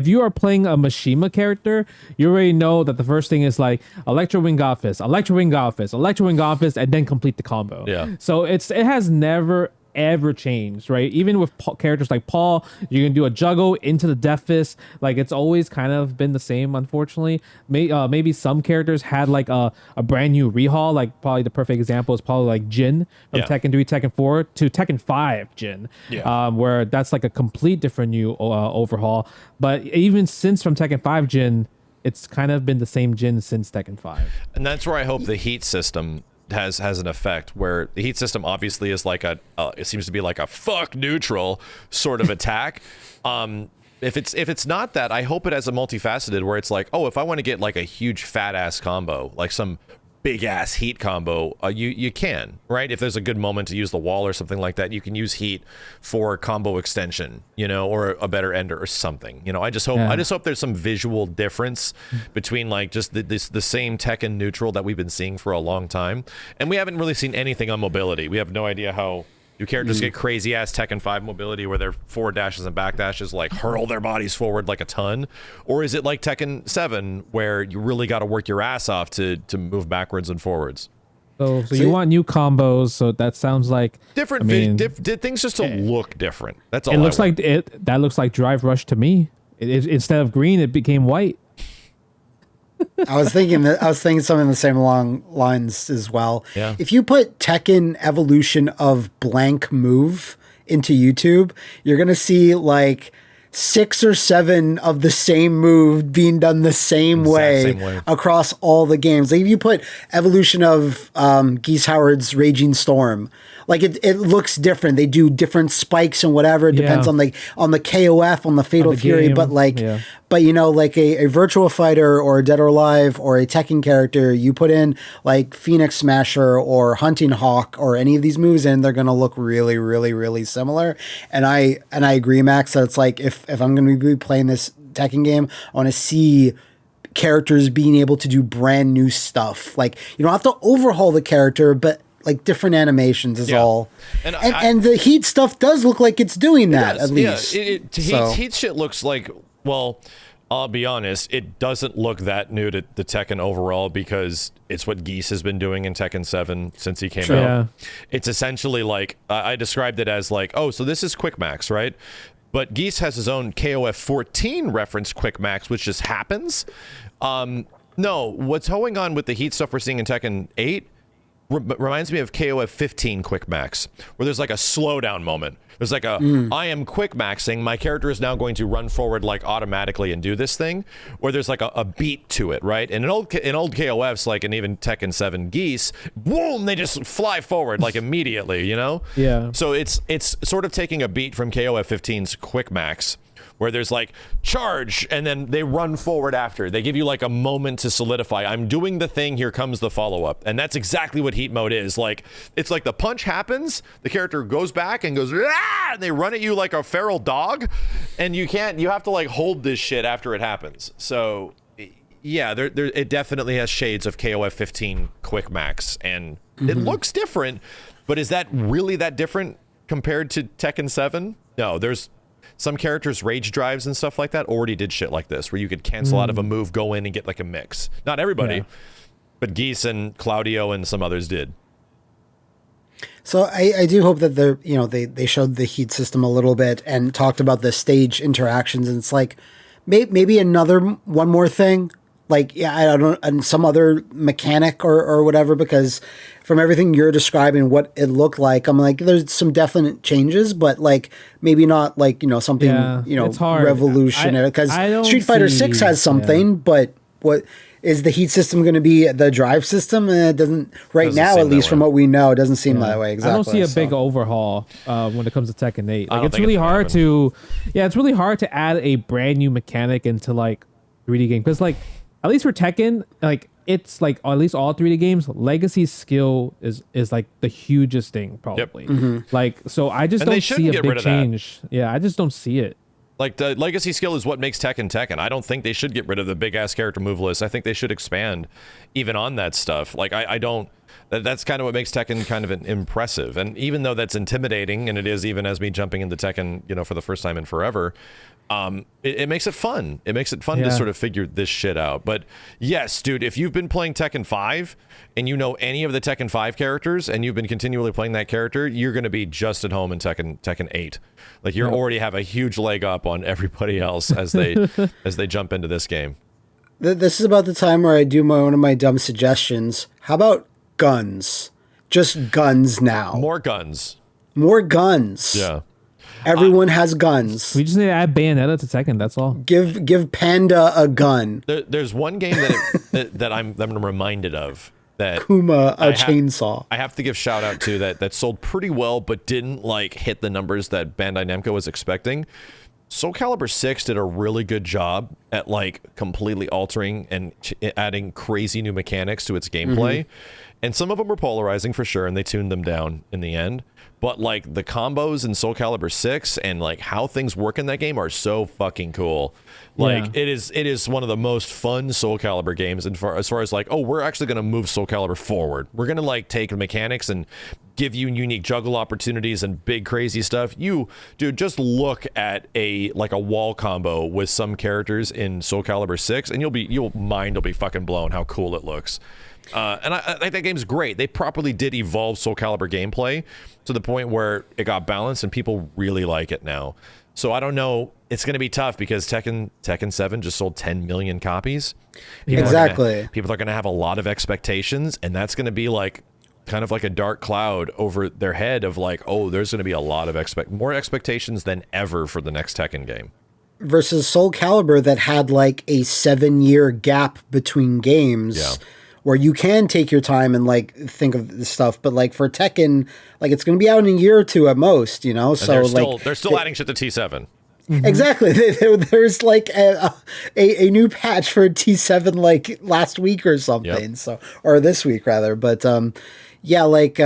you are playing a Mishima character, you already know that the first thing is like Electro Wing God Fist, Electro Wing God Fist, Electro Wing God Fist, and then complete the combo. Yeah. So it has never ever changed, right? Even with characters like Paul, you can do a juggle into the Death Fist. Like it's always kind of been the same, unfortunately. Maybe some characters had like a brand new rehaul. Like probably the perfect example is probably like Jin from Tekken 3, Tekken 4 to Tekken 5 Jin, where that's like a complete different new overhaul. But even since from Tekken 5 Jin, it's kind of been the same Jin since Tekken 5. And that's where I hope the heat system has an effect, where the heat system obviously is like it seems to be like a fuck neutral sort of attack. If it's not that, I hope it has a multifaceted where it's like, oh, if I want to get like a huge fat ass combo, like some big ass heat combo, you can, right? If there's a good moment to use the wall or something like that, you can use heat for combo extension, you know, or a better ender or something. You know, I just hope there's some visual difference between like just the same Tekken neutral that we've been seeing for a long time, and we haven't really seen anything on mobility. We have no idea how do characters get crazy ass Tekken 5 mobility where their forward dashes and back dashes like hurl their bodies forward like a ton? Or is it like Tekken 7 where you really got to work your ass off to move backwards and forwards? So you want new combos, so that sounds like different. Did things just to look different? That's all. It looks like that looks like Drive Rush to me. Instead of green, it became white. I was thinking something the same along lines as well. Yeah. If you put Tekken evolution of blank move into YouTube, you're gonna see like 6 or 7 of the same move being done the same way across all the games. Like if you put evolution of Geese Howard's Raging Storm, like it looks different. They do different spikes and whatever. It depends on the KOF, on the Fatal Fury, but like but you know, like a Virtua Fighter or Dead or Alive or a Tekken character, you put in like Phoenix Smasher or Hunting Hawk or any of these moves in, they're gonna look really, really, really similar. And I agree, Max, that it's like if I'm gonna be playing this Tekken game, I wanna see characters being able to do brand new stuff. Like you don't have to overhaul the character, but like different animations is all. And the heat stuff does look like it's doing that at least. Heat shit looks like, well, I'll be honest, it doesn't look that new to the Tekken overall because it's what Geese has been doing in Tekken 7 since he came out. Yeah. It's essentially like, I described it as like, oh, so this is Quick Max, right? But Geese has his own KOF 14 reference Quick Max, which just happens. No, what's going on with the heat stuff we're seeing in Tekken 8 reminds me of KOF 15 Quick Max, where there's like a slowdown moment. There's like I am quick maxing. My character is now going to run forward like automatically and do this thing, where there's like a beat to it, right? And in old KOFs, like, and even Tekken 7 Geese, boom, they just fly forward like immediately, you know? Yeah. So it's sort of taking a beat from KOF 15's Quick Max, where there's like charge and then they run forward after. They give you like a moment to solidify. I'm doing the thing, here comes the follow-up. And that's exactly what heat mode is. Like, it's like the punch happens, the character goes back and goes, ah! And they run at you like a feral dog, and you have to like hold this shit after it happens. So yeah, it definitely has shades of KOF 15 Quick Max, and it looks different, but is that really that different compared to Tekken 7? No, there's some characters' rage drives and stuff like that already did shit like this, where you could cancel out of a move, go in and get like a mix. Not everybody, but Geese and Claudio and some others did. So I do hope that they showed the heat system a little bit and talked about the stage interactions, and it's like maybe one more thing, like I don't, and some other mechanic or whatever, because from everything you're describing what it looked like, I'm like, there's some definite changes, but like maybe not like something it's hard. Revolutionary, because Street Fighter 6 has something, but what is the heat system going to be? The drive system? It doesn't now, at least from what we know, it doesn't seem that way. Exactly. I don't see a big overhaul when it comes to Tekken 8. Like it's really hard it's really hard to add a brand new mechanic into like 3D game, because like at least for Tekken, like it's like at least all 3D games, legacy skill is like the hugest thing probably. Like, so I just don't see a big change. Yeah, I just don't see it. Like, the legacy skill is what makes Tekken Tekken. I don't think they should get rid of the big ass character move list. I think they should expand even on that stuff. Like, I don't. That's kind of what makes Tekken kind of impressive. And even though that's intimidating, and it is even as me jumping into Tekken, you know, for the first time in forever, it makes it fun. It makes it fun to sort of figure this shit out. But yes, dude, if you've been playing Tekken 5 and you know any of the Tekken 5 characters and you've been continually playing that character, you're going to be just at home in Tekken 8. Like, you already have a huge leg up on everybody else as they jump into this game. This is about the time where I do one of my dumb suggestions. How about guns? Just guns now. More guns. More guns. Yeah. Everyone has guns. We just need to add Bayonetta to Tekken. That's all. Give Panda a gun. There's one game that I'm reminded of that Kuma chainsaw. I have to give shout out to that sold pretty well, but didn't like hit the numbers that Bandai Namco was expecting. Soul Calibur 6 did a really good job at like completely altering and adding crazy new mechanics to its gameplay. And some of them were polarizing for sure, and they tuned them down in the end. But like the combos in Soul Calibur 6 and like how things work in that game are so fucking cool. Like it is one of the most fun Soul Calibur games, and as far as like, oh, we're actually going to move Soul Calibur forward. We're going to like take the mechanics and give you unique juggle opportunities and big crazy stuff. You, dude, just look at a wall combo with some characters in Soul Calibur 6 and your mind will be fucking blown how cool it looks. And I think that game's great. They properly did evolve Soul Calibur gameplay to the point where it got balanced and people really like it now. So I don't know. It's going to be tough because Tekken 7 just sold 10 million copies. People are going to have a lot of expectations, and that's going to be like kind of like a dark cloud over their head of like, oh, there's going to be a lot of more expectations than ever for the next Tekken game. Versus Soul Calibur that had like a 7-year gap between games. Yeah. Where you can take your time and like think of the stuff, but like for Tekken, like it's going to be out in a year or two at most, you know. So they're still adding shit to T7. Exactly. There's like a new patch for T7 like last week or something. Yep. So, or this week rather. But yeah, like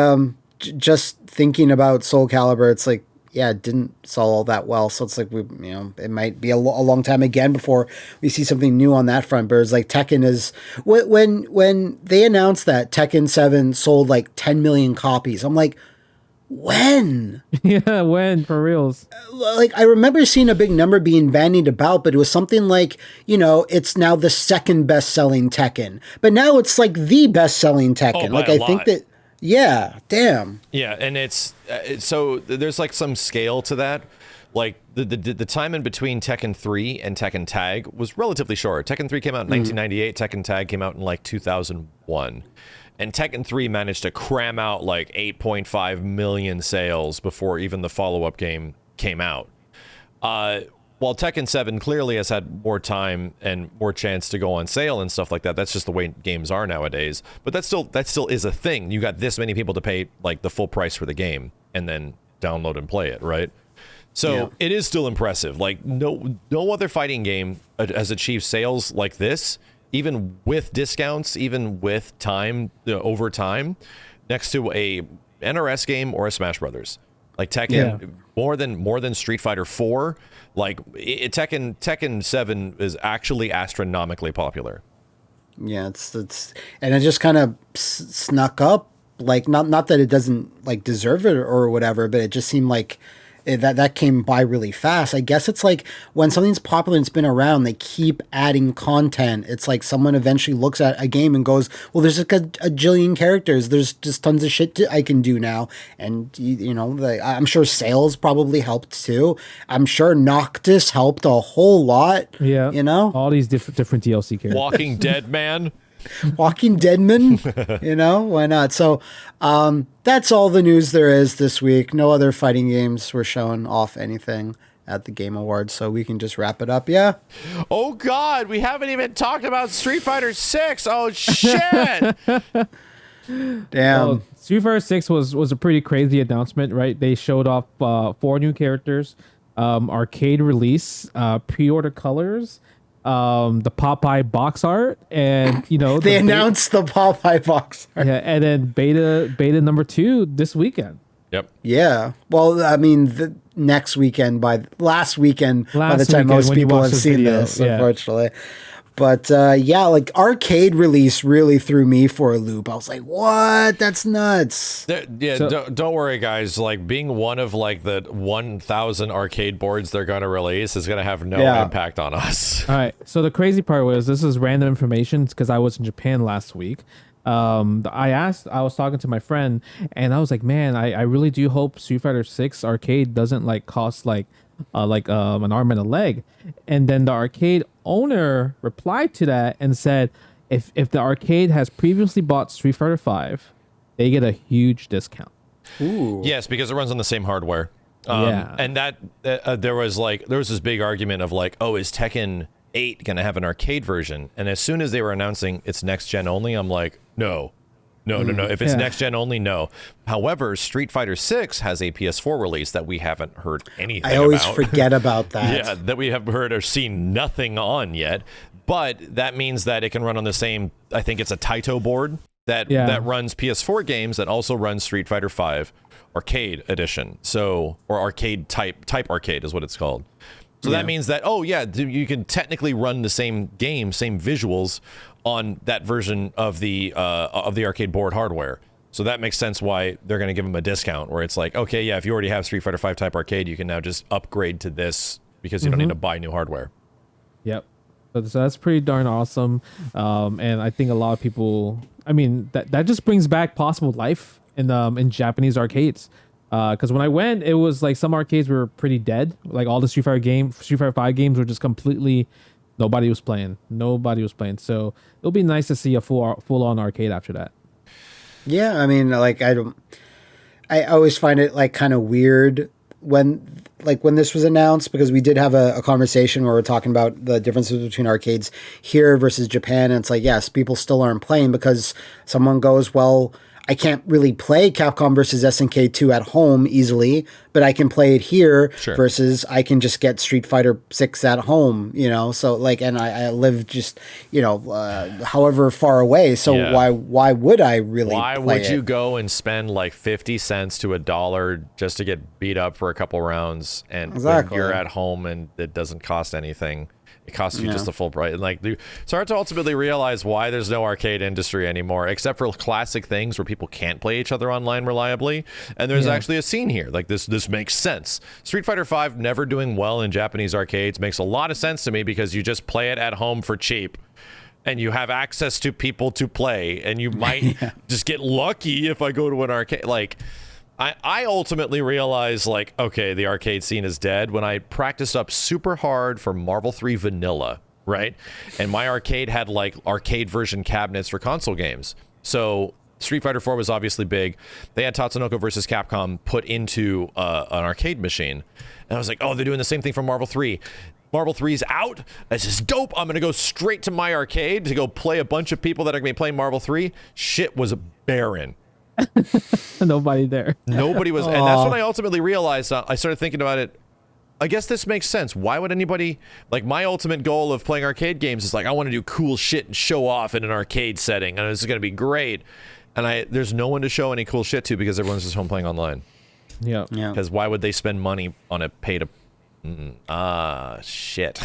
just thinking about Soul Calibur, it's like, yeah, it didn't sell all that well. So it's like, it might be a long time again before we see something new on that front. But it's like Tekken is, when they announced that Tekken 7 sold like 10 million copies, I'm like, when? Yeah, when, for reals? Like, I remember seeing a big number being bandied about, but it was something like, it's now the second best-selling Tekken. But now it's like the best-selling Tekken. Like, I think that... Yeah, damn. Yeah, and it's so there's like some scale to that. Like the time in between Tekken 3 and Tekken Tag was relatively short. Tekken 3 came out in 1998, Tekken Tag came out in like 2001. And Tekken 3 managed to cram out like 8.5 million sales before even the follow-up game came out. While Tekken 7 clearly has had more time and more chance to go on sale and stuff like that. That's just the way games are nowadays. But that still is a thing. You got this many people to pay like the full price for the game and then download and play it, right? So it is still impressive. Like no other fighting game has achieved sales like this, even with discounts, even with time over time, next to a NRS game or a Smash Brothers. Like Tekken, more than Street Fighter 4. Like Tekken 7 is actually astronomically popular. Yeah, it's and it just kind of snuck up. Like not that it doesn't like deserve it or whatever, but it just seemed like that came by really fast. I guess it's like when something's popular and it's been around, they keep adding content. It's like someone eventually looks at a game and goes, well, there's like a jillion characters. There's just tons of shit I can do now. And, I'm sure sales probably helped too. I'm sure Noctis helped a whole lot. Yeah. All these different DLC characters. Walking Dead Man. Walking Deadman, why not? So that's all the news there is this week. No other fighting games were showing off anything at the Game Awards, so we can just wrap it up. Yeah. Oh God, we haven't even talked about Street Fighter 6. Oh shit. Damn. Well, Street Fighter 6 was a pretty crazy announcement, right? They showed off 4 new characters, arcade release, pre-order colors, the Popeye box art, and They announced the Popeye box art. yeah, and then beta number 2 this weekend. Yep. Yeah. Well, I mean, the next weekend by the time weekend most when you people watch have this seen video, this, yeah. unfortunately. But yeah, like arcade release really threw me for a loop. I was like, "What? That's nuts!" Don't worry, guys. Like being one of like the 1,000 arcade boards they're going to release is going to have no impact on us. All right. So the crazy part was, this is random information because I was in Japan last week. I was talking to my friend, and I was like, man, I really do hope Street Fighter 6 arcade doesn't like cost like an arm and a leg. And then the arcade owner replied to that and said, if the arcade has previously bought Street Fighter 5, they get a huge discount. Ooh. Yes, because it runs on the same hardware. Yeah. And that there was this big argument of like, oh, is Tekken 8 going to have an arcade version? And as soon as they were announcing it's next gen only, I'm like, no. If it's next gen only, no. However, Street Fighter 6 has a PS4 release that we haven't heard anything about. I always forget about that. Yeah, that we have heard or seen nothing on yet. But that means that it can run on the same, I think it's a Taito board that runs PS4 games that also runs Street Fighter 5 Arcade Edition. So, or arcade type arcade is what it's called. So that means that, you can technically run the same game, same visuals on that version of the arcade board hardware. So that makes sense why they're going to give them a discount, where it's like, okay, yeah, if you already have Street Fighter 5 type arcade, you can now just upgrade to this because you don't need to buy new hardware. Yep. So that's pretty darn awesome. And I think a lot of people, I mean, that just brings back possible life in Japanese arcades. Because when I went, it was like some arcades were pretty dead. Like all the Street Fighter 5 games were just completely, nobody was playing. So it'll be nice to see a full on arcade after that. Yeah, I mean, like I always find it like kind of weird when this was announced, because we did have a conversation where we're talking about the differences between arcades here versus Japan, and it's like, yes, people still aren't playing because someone goes, well, I can't really play Capcom versus SNK 2 at home easily, but I can play it here versus I can just get Street Fighter 6 at home, so like, and I live just, however far away. So why would I really Why play would it? you go and spend like 50 cents to $1 just to get beat up for a couple rounds, and when you're at home and it doesn't cost anything? It costs you just the full price. Like, it's hard to ultimately realize why there's no arcade industry anymore, except for classic things where people can't play each other online reliably. And there's actually a scene here. Like, this makes sense. Street Fighter 5 never doing well in Japanese arcades makes a lot of sense to me, because you just play it at home for cheap, and you have access to people to play, and you might just get lucky if I go to an arcade. Like, I ultimately realized, like, okay, the arcade scene is dead when I practiced up super hard for Marvel 3 Vanilla, right? And my arcade had, like, arcade version cabinets for console games. So Street Fighter 4 was obviously big. They had Tatsunoko versus Capcom put into an arcade machine. And I was like, oh, they're doing the same thing for Marvel 3. Marvel 3's out. This is dope. I'm going to go straight to my arcade to go play a bunch of people that are going to be playing Marvel 3. Shit was barren. Nobody there. Nobody was. And that's when I ultimately realized, I started thinking about it. I guess this makes sense. Why would anybody, like, my ultimate goal of playing arcade games is like, I want to do cool shit and show off in an arcade setting, and this is going to be great. And there's no one to show any cool shit to, because everyone's just home playing online. Yeah. Because why would they spend money on a pay to shit.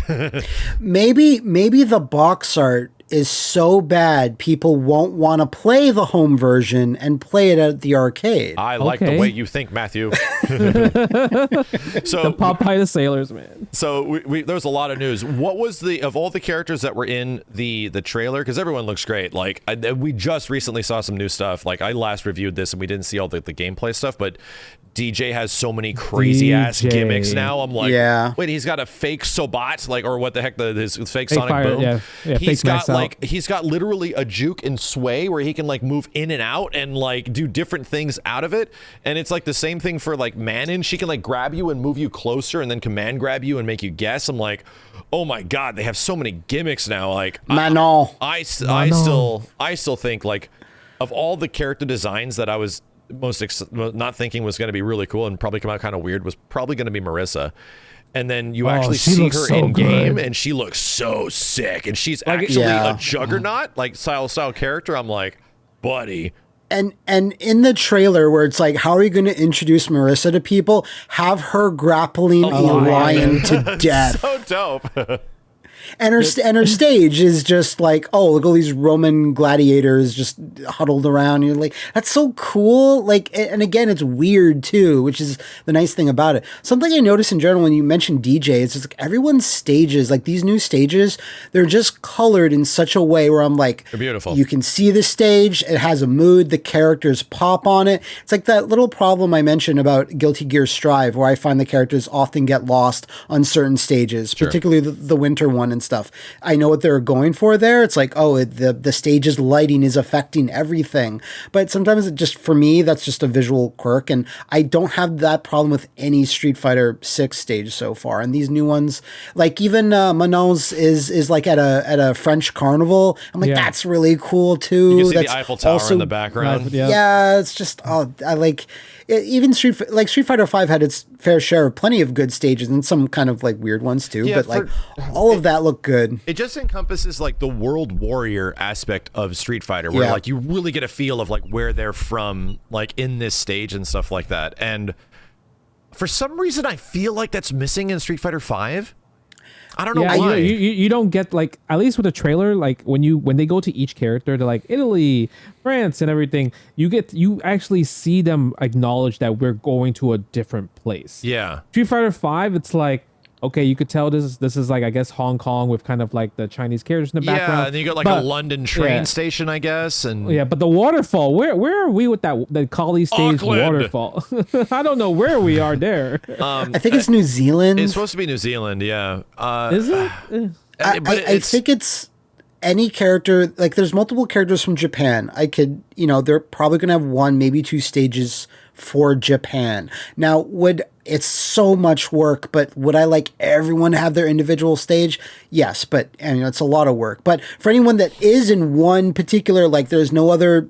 Maybe the box art is so bad people won't want to play the home version and play it at the arcade. I like the way you think, Matthew. So the Popeye the Sailors, man. So there was a lot of news. What was of all the characters that were in the trailer? Because everyone looks great. Like, we just recently saw some new stuff. Like, I last reviewed this and we didn't see all the gameplay stuff, but DJ has so many crazy ass gimmicks now. I'm like, wait, he's got a fake Sobat, like, or what the heck, his fake Sonic fire, Boom. Yeah, he's got literally a juke and sway where he can like move in and out and like do different things out of it. And it's like the same thing for like Manon. She can like grab you and move you closer and then command grab you and make you guess. I'm like, oh my god, they have so many gimmicks now. Like, Manon. I still think, like, of all the character designs that I was not thinking was going to be really cool and probably come out kind of weird, was probably going to be Marissa. and then you actually she see looks her so in game, good. and she looks so sick, and she's Like, actually Yeah. a juggernaut, like style character. I'm like, buddy. And in the trailer where it's like, how are you going to introduce Marissa to people? Have her grappling a lion to death. So dope. And her stage is just like, oh, look at all these Roman gladiators just huddled around. You're like, that's so cool. Like, and again, it's weird too, which is the nice thing about it. Something I noticed in general when you mentioned DJ, it's just like everyone's stages, like these new stages, they're just colored in such a way where I'm like, They're beautiful. You can see the stage, it has a mood, the characters pop on it. It's like that little problem I mentioned about Guilty Gear Strive, where I find the characters often get lost on certain stages, particularly the winter one and stuff. I know what they're going for there. It's like, oh, the stage's lighting is affecting everything. But sometimes it just, for me, that's just a visual quirk. And I don't have that problem with any Street Fighter 6 stage so far. And these new ones, like even Manon's is like at a French carnival. I'm like, that's really cool too. You can see that's the Eiffel Tower also, in the background. yeah, it's just, oh, I like even Street Fighter 5 had its fair share of plenty of good stages and some kind of like weird ones too. Yeah, but like all of that looked good. It just encompasses like the world warrior aspect of Street Fighter, where like you really get a feel of like where they're from, like in this stage and stuff like that. And for some reason, I feel like that's missing in Street Fighter 5. I don't know why. You don't get, like, at least with a trailer, like when they go to each character, they're like Italy, France, and everything. You actually see them acknowledge that we're going to a different place. Yeah. Street Fighter 5, it's like, okay, you could tell this is like, I guess, Hong Kong with kind of like the Chinese characters in the background. Yeah, and then you got like a London train station, I guess. And yeah, but the waterfall, where are we with the Kali stage Auckland. Waterfall? I don't know where we are there. I think it's New Zealand. It's supposed to be New Zealand, yeah. Is it? I think it's any character, like there's multiple characters from Japan. They're probably going to have one, maybe two stages for Japan. Now, it's so much work, but would I like everyone to have their individual stage? Yes, but it's a lot of work. But for anyone that is in one particular, like there's no other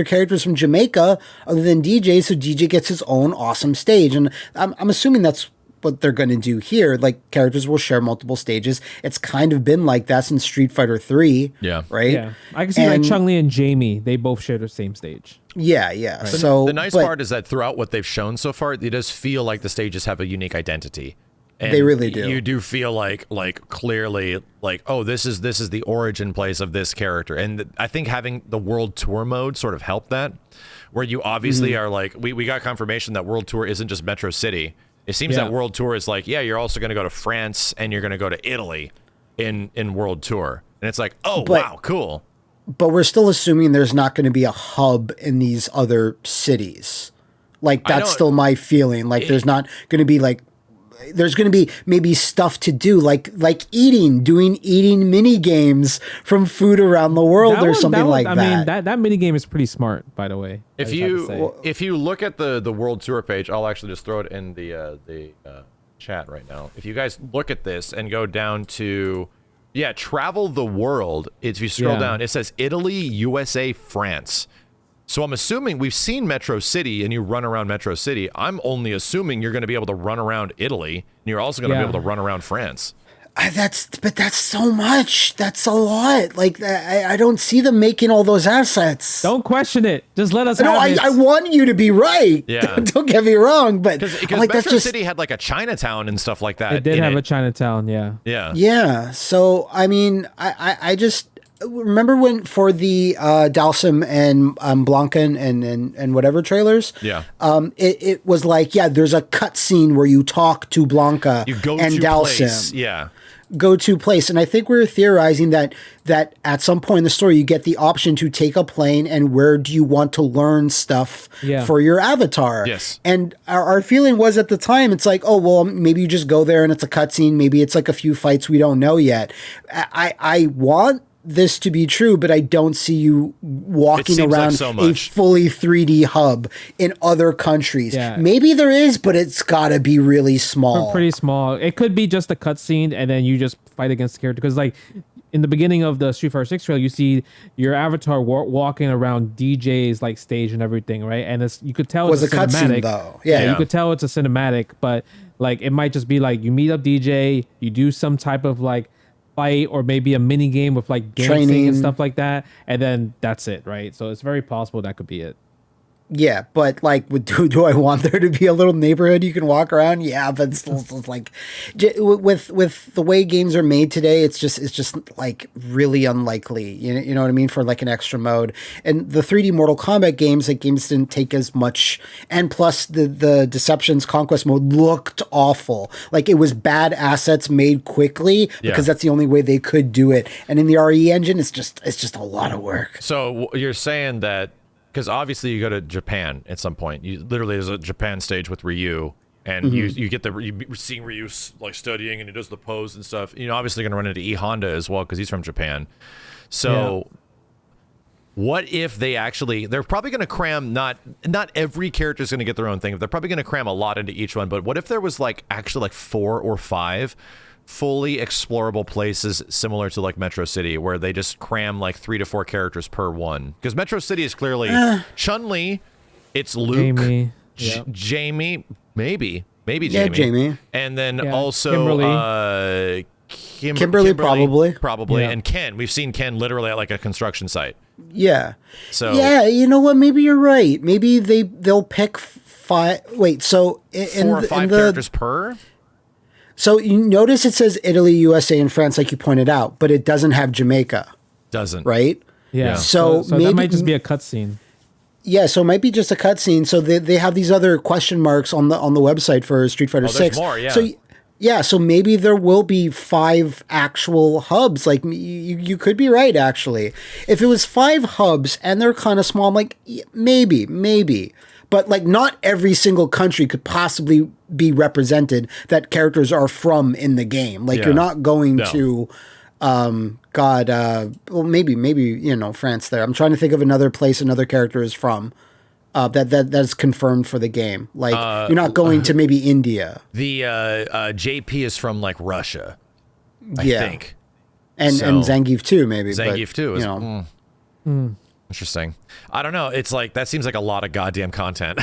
characters from Jamaica other than DJ, so DJ gets his own awesome stage. And I'm assuming that's what they're going to do here. Like characters will share multiple stages. It's kind of been like that since Street Fighter 3. Yeah. Right? Yeah. I can see like Chun-Li and Jamie, they both share the same stage. Yeah. Right. So the nice part is that throughout what they've shown so far, it does feel like the stages have a unique identity. And they really do. You do feel like clearly like, oh, this is the origin place of this character. And I think having the World Tour mode sort of helped that, where you obviously are like, we got confirmation that World Tour isn't just Metro City. It seems that World Tour is like, yeah, you're also going to go to France and you're going to go to Italy in World Tour. And it's like, oh, wow, cool. But we're still assuming there's not going to be a hub in these other cities. Like, that's still my feeling. Like, there's not going to be, like, there's going to be maybe stuff to do, like doing eating mini games from food around the world or something like that. I mean, that mini game is pretty smart, by the way. If you look at the World Tour page, I'll actually just throw it in the chat right now. If you guys look at this and go down to travel the world, if you scroll down, it says Italy, USA, France. So I'm assuming we've seen Metro City and you run around Metro City. I'm only assuming you're going to be able to run around Italy and you're also going to be able to run around France. That's so much. That's a lot. Like, I don't see them making all those assets. Don't question it. Just let us know. have it. I want you to be right. Yeah. Don't get me wrong, but because like, Metro City had like a Chinatown and stuff like that. It did have a Chinatown, yeah. Yeah. So I mean, I just remember when for the Dalsum and Blanca and whatever trailers. Yeah. It was like, there's a cut scene where you talk to Blanca and Dalsum. Yeah. Go-to place. And I think we're theorizing that at some point in the story, you get the option to take a plane and where do you want to learn stuff for your avatar. Yes. And our feeling was at the time, it's like, oh, well, maybe you just go there and it's a cutscene. Maybe it's like a few fights we don't know yet. I want this to be true, but I don't see you walking around a fully 3D hub in other countries. Yeah. Maybe there is, but it's got to be really small. Pretty small. It could be just a cutscene and then you just fight against the character. Because like in the beginning of the Street Fighter 6 trailer, you see your avatar walking around DJ's like stage and everything, right? And you could tell it's a cinematic. Cutscene, though. Yeah, you could tell it's a cinematic, but Like it might just be like you meet up DJ, you do some type of like fight or maybe a mini game with like dancing Training and stuff like that, and then that's it, right? So it's very possible that could be it. Yeah, but like, do I want there to be a little neighborhood you can walk around? Yeah, but it's like, with the way games are made today, it's just like really unlikely. You know what I mean, for like an extra mode. And the 3D Mortal Kombat games, like games didn't take as much, and plus the Deceptions Conquest mode looked awful. Like it was bad assets made quickly because that's the only way they could do it. And in the RE engine, it's just a lot of work. So you're saying that. Because obviously you go to Japan at some point. You literally there's a Japan stage with Ryu, and you get you seeing Ryu like studying, and he does the pose and stuff. You know, obviously going to run into E Honda as well because he's from Japan. So, what if they they're probably going to cram not every character is going to get their own thing. They're probably going to cram a lot into each one. But what if there was like actually like 4 or 5 fully explorable places similar to like Metro City, where they just cram like 3 to 4 characters per one? Because Metro City is clearly Chun-Li, it's Luke, Jamie, maybe Jamie. Jamie, and then also Kimberly probably, and Ken. We've seen Ken literally at like a construction site. Yeah. So yeah, you know what? Maybe you're right. Maybe they'll pick 5. Wait, so 4 or 5 characters per. So you notice it says Italy, USA, and France, like you pointed out, but it doesn't have Jamaica. Doesn't. Right? Yeah. So maybe, that might just be a cutscene. Yeah, so it might be just a cutscene. So they have these other question marks on the website for Street Fighter 6. More, yeah. So maybe there will be 5 actual hubs. Like you could be right, actually. If it was 5 hubs and they're kind of small, I'm like, maybe. But like not every single country could possibly be represented that characters are from in the game. Like you're not going to, well, maybe, you know, France there. I'm trying to think of another place another character is from that's confirmed for the game. Like you're not going to maybe India. The JP is from like Russia, I think. And Zangief too, maybe. Zangief too is, you know. Interesting. I don't know. It's like that seems like a lot of goddamn content.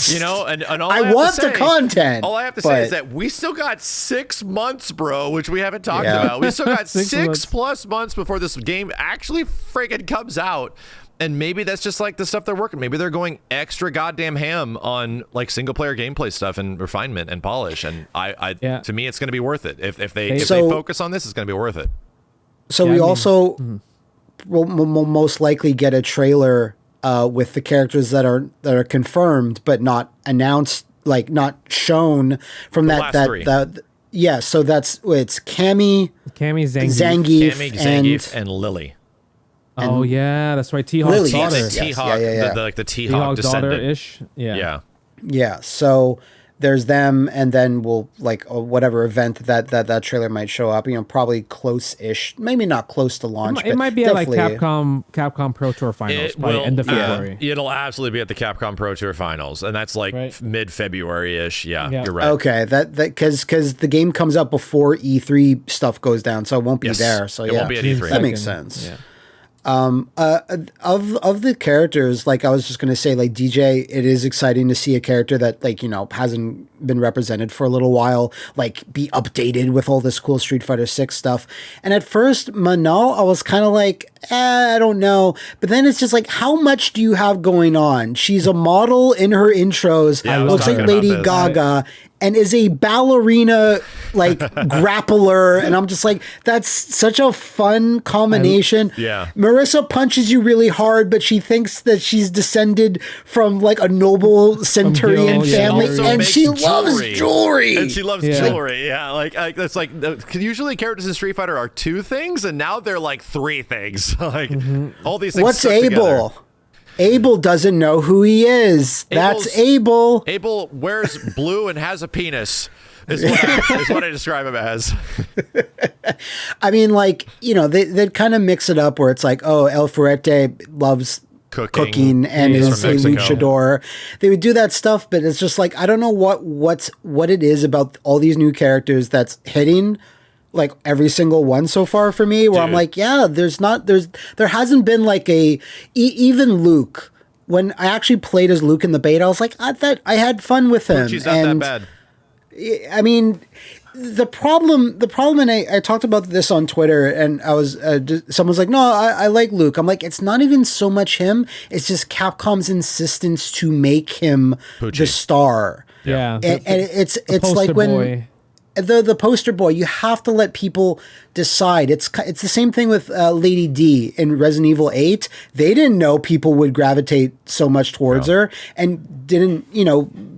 You know, and all I want the content. All I have to say is that we still got 6 months, bro, which we haven't talked about. We still got 6 plus months before this game actually freaking comes out. And maybe that's just like the stuff they're working. Maybe they're going extra goddamn ham on like single player gameplay stuff and refinement and polish. And to me, it's going to be worth it. If they focus on this, it's going to be worth it. So we also will most likely get a trailer with the characters that are confirmed but not announced, like not shown from that. So it's Cammy, Zangief, and Lily. Oh yeah, that's right. T-Hawk's daughter. The T-Hawk, the T-Hawk daughter-ish. Yeah. So there's them, and then we'll like whatever event that trailer might show up. You know, probably close-ish, maybe not close to launch. It might be at like Capcom Pro Tour Finals by end of February. It'll absolutely be at the Capcom Pro Tour Finals, and that's like mid-February-ish. Yeah, you're right. Okay, that because the game comes out before E3 stuff goes down, so it won't be there. So it won't be at E3. That makes sense. Yeah. Of the characters, like I was just gonna say, like DJ, it is exciting to see a character that, like, you know, hasn't been represented for a little while, like be updated with all this cool Street Fighter 6 stuff. And at first, Manal, I was kind of like, I don't know. But then it's just like, how much do you have going on? She's a model in her intros, looks like Lady Gaga, and is a ballerina, like grappler. And I'm just like, that's such a fun combination. Marissa punches you really hard, but she thinks that she's descended from like a noble centurion family, and she loves jewelry. And she loves jewelry. Yeah, like it's like usually characters in Street Fighter are 2 things, and now they're like 3 things. Like all these things. What's Abel? Together. Abel doesn't know who he is. That's Abel. Abel wears blue and has a penis. Is what I describe him as. I mean, like, you know, they kind of mix it up where it's like, oh, El Fuerte loves cooking and is a luchador. They would do that stuff, but it's just like, I don't know what it is about all these new characters that's hitting like every single one so far for me, where I'm like, there hasn't been like even Luke. When I actually played as Luke in the beta, I was like, I thought I had fun with him. She's not that bad. I mean, the problem, and I talked about this on Twitter, and I was someone's like, no, I like Luke. I'm like, it's not even so much him. It's just Capcom's insistence to make him the star. Yeah, and it's like when. Boy. The poster boy, you have to let people decide. It's the same thing with Lady D in Resident Evil 8. They didn't know people would gravitate so much towards her, and didn't,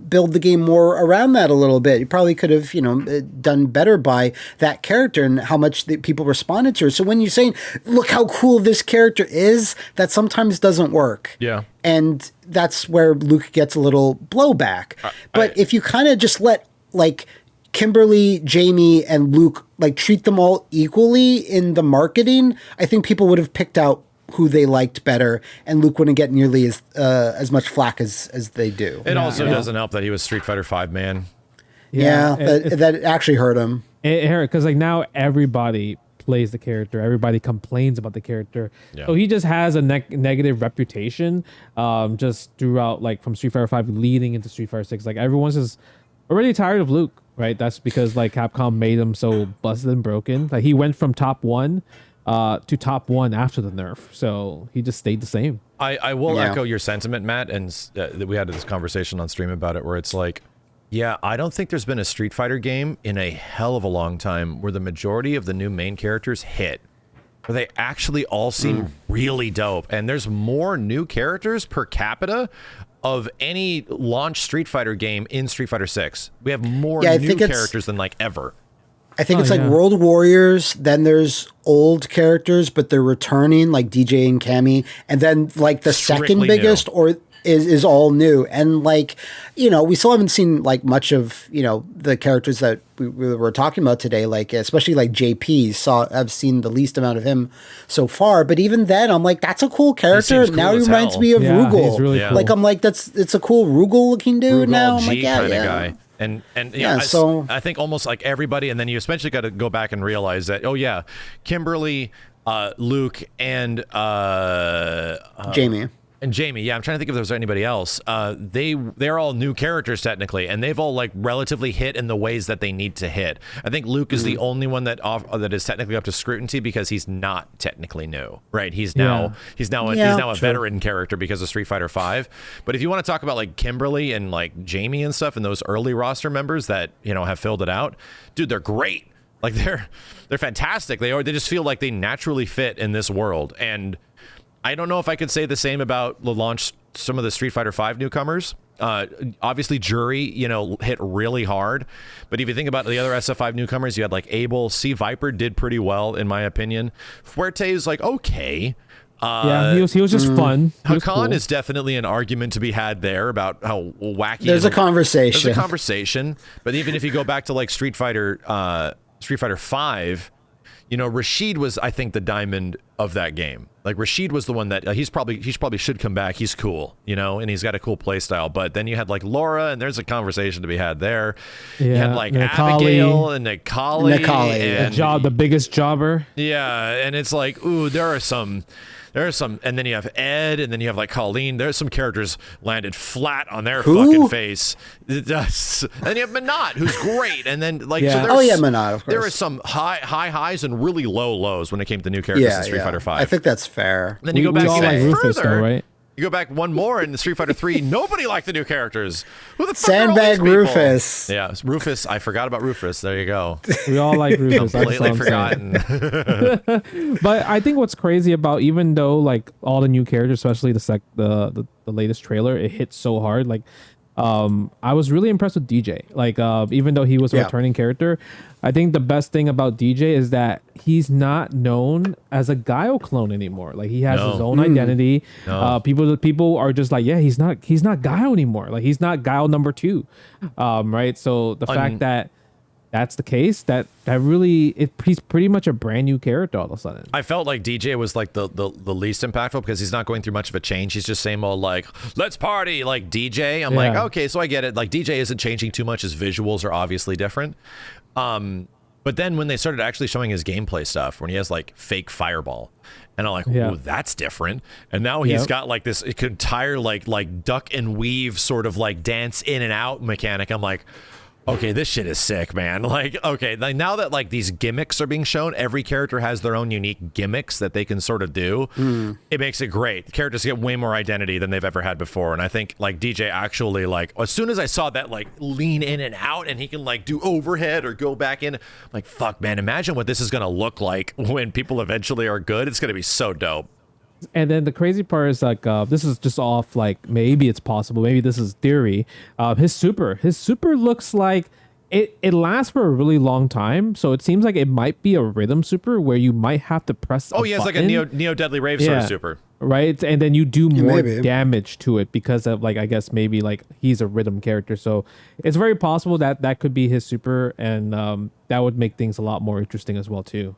build the game more around that a little bit. You probably could have, done better by that character and how much people responded to her. So when you're saying, look how cool this character is, that sometimes doesn't work. Yeah. And that's where Luke gets a little blowback. But if you kind of just let, like, Kimberly, Jamie, and Luke, like, treat them all equally in the marketing, I think people would have picked out who they liked better, and Luke wouldn't get nearly as much flack as they do. It also doesn't help that he was Street Fighter V man. Yeah, that actually hurt him. It hurt because, like, now everybody plays the character, everybody complains about the character, so he just has a negative reputation, just throughout, like, from Street Fighter V leading into Street Fighter 6. Like, everyone's just already tired of Luke. Right, that's because, like, Capcom made him so busted and broken. Like, he went from top 1 to top 1 after the nerf, so he just stayed the same. I will echo your sentiment, Matt, and we had this conversation on stream about it, where it's like, yeah, I don't think there's been a Street Fighter game in a hell of a long time where the majority of the new main characters hit, where they actually all seem really dope, and there's more new characters per capita of any launch Street Fighter game in Street Fighter 6. We have more new characters than, like, ever. I think it's like World Warriors, then there's old characters, but they're returning, like DJ and Cammy, and then, like, the second biggest is all new. And, like, we still haven't seen, like, much of, the characters that we were talking about today, like, especially, like, JP. I've seen the least amount of him so far, but even then I'm like, that's a cool character. Cool now he reminds me of Rugal. He's really cool. Like, I'm like, it's a cool Rugal looking dude. Now I'm like, kind of guy. And so I think almost like everybody, and then you especially got to go back and realize that, Kimberly, Luke, and Jamie. And Jamie, yeah, I'm trying to think if there's anybody else. They're all new characters technically, and they've all, like, relatively hit in the ways that they need to hit. I think Luke is the only one that is technically up to scrutiny because he's not technically new, right? He's now a veteran character because of Street Fighter V. But if you want to talk about, like, Kimberly and, like, Jamie and stuff, and those early roster members that have filled it out, dude, they're great. Like, they're fantastic. They just feel like they naturally fit in this world. And I don't know if I could say the same about the launch, some of the Street Fighter V newcomers. Obviously, Jury, hit really hard. But if you think about the other SF5 newcomers, you had, like, Abel. C. Viper did pretty well, in my opinion. Fuerte is, like, okay. He was just fun. Hakan is definitely an argument to be had there about how wacky. There's a conversation. There's a conversation. But even if you go back to, like, Street Fighter V, Rashid was, I think, the diamond of that game. Like, Rashid was the one that he probably should come back. He's cool, and he's got a cool play style. But then you had, like, Laura, and there's a conversation to be had there. Yeah, you had, like, Abigail and Nikali. And the biggest jobber. Yeah, and it's like, ooh, there are some, and then you have Ed, and then you have, like, Colleen. There's some characters landed flat on their fucking face. And you have Manat, who's great, and then, like, so Manat, of course. There are some high highs and really low lows when it came to new characters in Street Fighter V. I think that's fair. And then you go back even Rufus, further, though, right? You go back one more in the Street Fighter 3. Nobody liked the new characters. Who the fuck Sandbag are all these people? Rufus. Yeah, Rufus. I forgot about Rufus. There you go. We all like Rufus. Completely forgotten. But I think what's crazy about, even though, like, all the new characters, especially the latest trailer, it hit so hard. Like, I was really impressed with DJ. Like, even though he was a returning character, I think the best thing about DJ is that he's not known as a Guile clone anymore. Like, he has his own identity. People are just like, he's not Guile anymore. Like, he's not Guile number 2. Right. So the fact that that's the case, that really, he's pretty much a brand new character all of a sudden. I felt like DJ was, like, the least impactful because he's not going through much of a change. He's just saying, well, like, let's party, like DJ. I'm like, okay, so I get it. Like, DJ isn't changing too much. His visuals are obviously different. But then when they started actually showing his gameplay stuff, when he has, like, fake fireball, and I'm like, oh, that's different. And now he's got, like, this entire like duck and weave sort of, like, dance in and out mechanic. I'm like, Okay, this shit is sick, man. Like, okay, like now that like these gimmicks are being shown, every character has their own unique gimmicks that they can sort of do. It makes it great. The characters get way more identity than they've ever had before. And I think like DJ actually, like, as soon as I saw that like lean in and out and he can like do overhead or go back in, I'm like, fuck, man, imagine what this is going to look like when people eventually are good. It's going to be so dope. And then the crazy part is like this is just off, like maybe it's possible, maybe this is theory. His super looks like it lasts for a really long time, so it seems like it might be a rhythm super where you might have to press yeah, it's like a Neo Deadly Rave sort of super, right? And then you do more damage to it because of like, I guess maybe like he's a rhythm character, so it's very possible that that could be his super, and that would make things a lot more interesting as well too.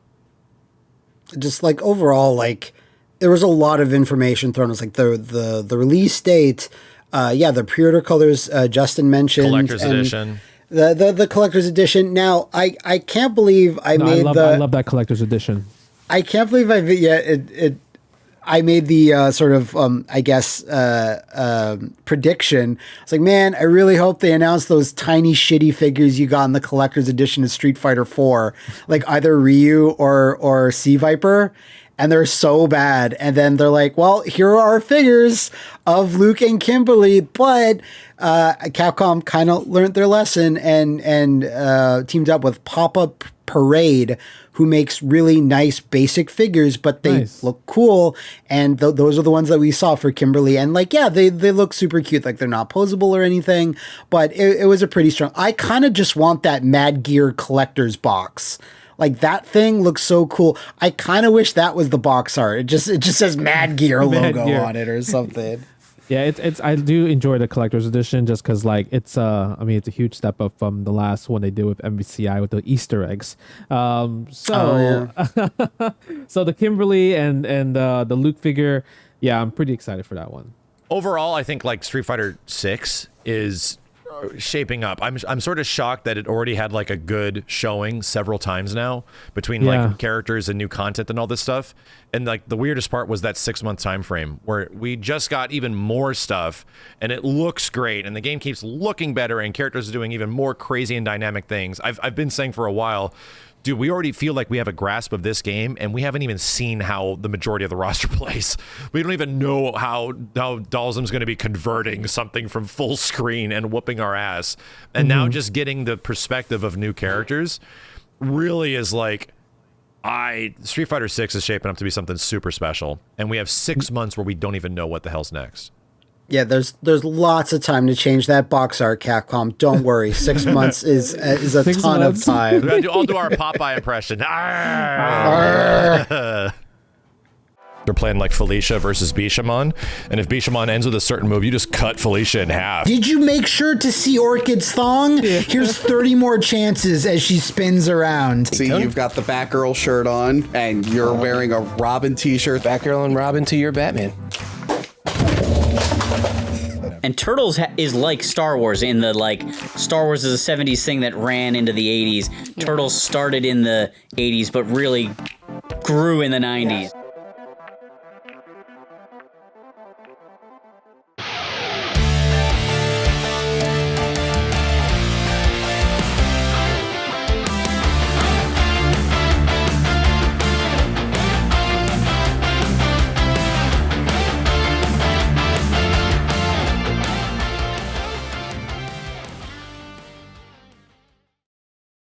Just like overall, like there was a lot of information thrown. It's like the release date, the pre-order colors Justin mentioned, collector's edition, the collector's edition. Now I can't believe I love that collector's edition. I can't believe I made the sort of prediction. It's like, man, I really hope they announce those tiny shitty figures you got in the collector's edition of Street Fighter 4, like either Ryu or Sea Viper. And they're so bad. And then they're like, well, here are our figures of Luke and Kimberly. But Capcom kind of learned their lesson and teamed up with Pop-Up Parade, who makes really nice basic figures, but they look cool. And those are the ones that we saw for Kimberly. And like, yeah, they look super cute. Like they're not posable or anything, but it was a pretty strong. I kind of just want that Mad Gear collector's box. Like that thing looks so cool. I kind of wish that was the box art. It just says Mad Gear logo on it or something. Yeah, it's I do enjoy the collector's edition just because like it's I mean it's a huge step up from the last one they did with MVCI with the Easter eggs. So the Kimberly and the Luke figure, yeah, I'm pretty excited for that one. Overall, I think like Street Fighter 6 is shaping up. I'm sort of shocked that it already had like a good showing several times now between like characters and new content and all this stuff. And like the weirdest part was that 6-month time frame where we just got even more stuff and it looks great and the game keeps looking better and characters are doing even more crazy and dynamic things. I've been saying for a while, dude, we already feel like we have a grasp of this game, and we haven't even seen how the majority of the roster plays. We don't even know how Dalzim's going to be converting something from full screen and whooping our ass. And now just getting the perspective of new characters really is like, Street Fighter 6 is shaping up to be something super special. And we have 6 months where we don't even know what the hell's next. Yeah, there's lots of time to change that box art, Capcom. Don't worry, 6 months is a ton of time. I'll do our Popeye impression. They're playing like Felicia versus Bishamon, and if Bishamon ends with a certain move, you just cut Felicia in half. Did you make sure to see Orchid's thong? Here's 30 more chances as she spins around. See, you've got the Batgirl shirt on, and you're wearing a Robin t-shirt. Batgirl and Robin to your Batman. And Turtles is like Star Wars in the, like, Star Wars is a 70s thing that ran into the 80s. Turtles started in the 80s, but really grew in the 90s.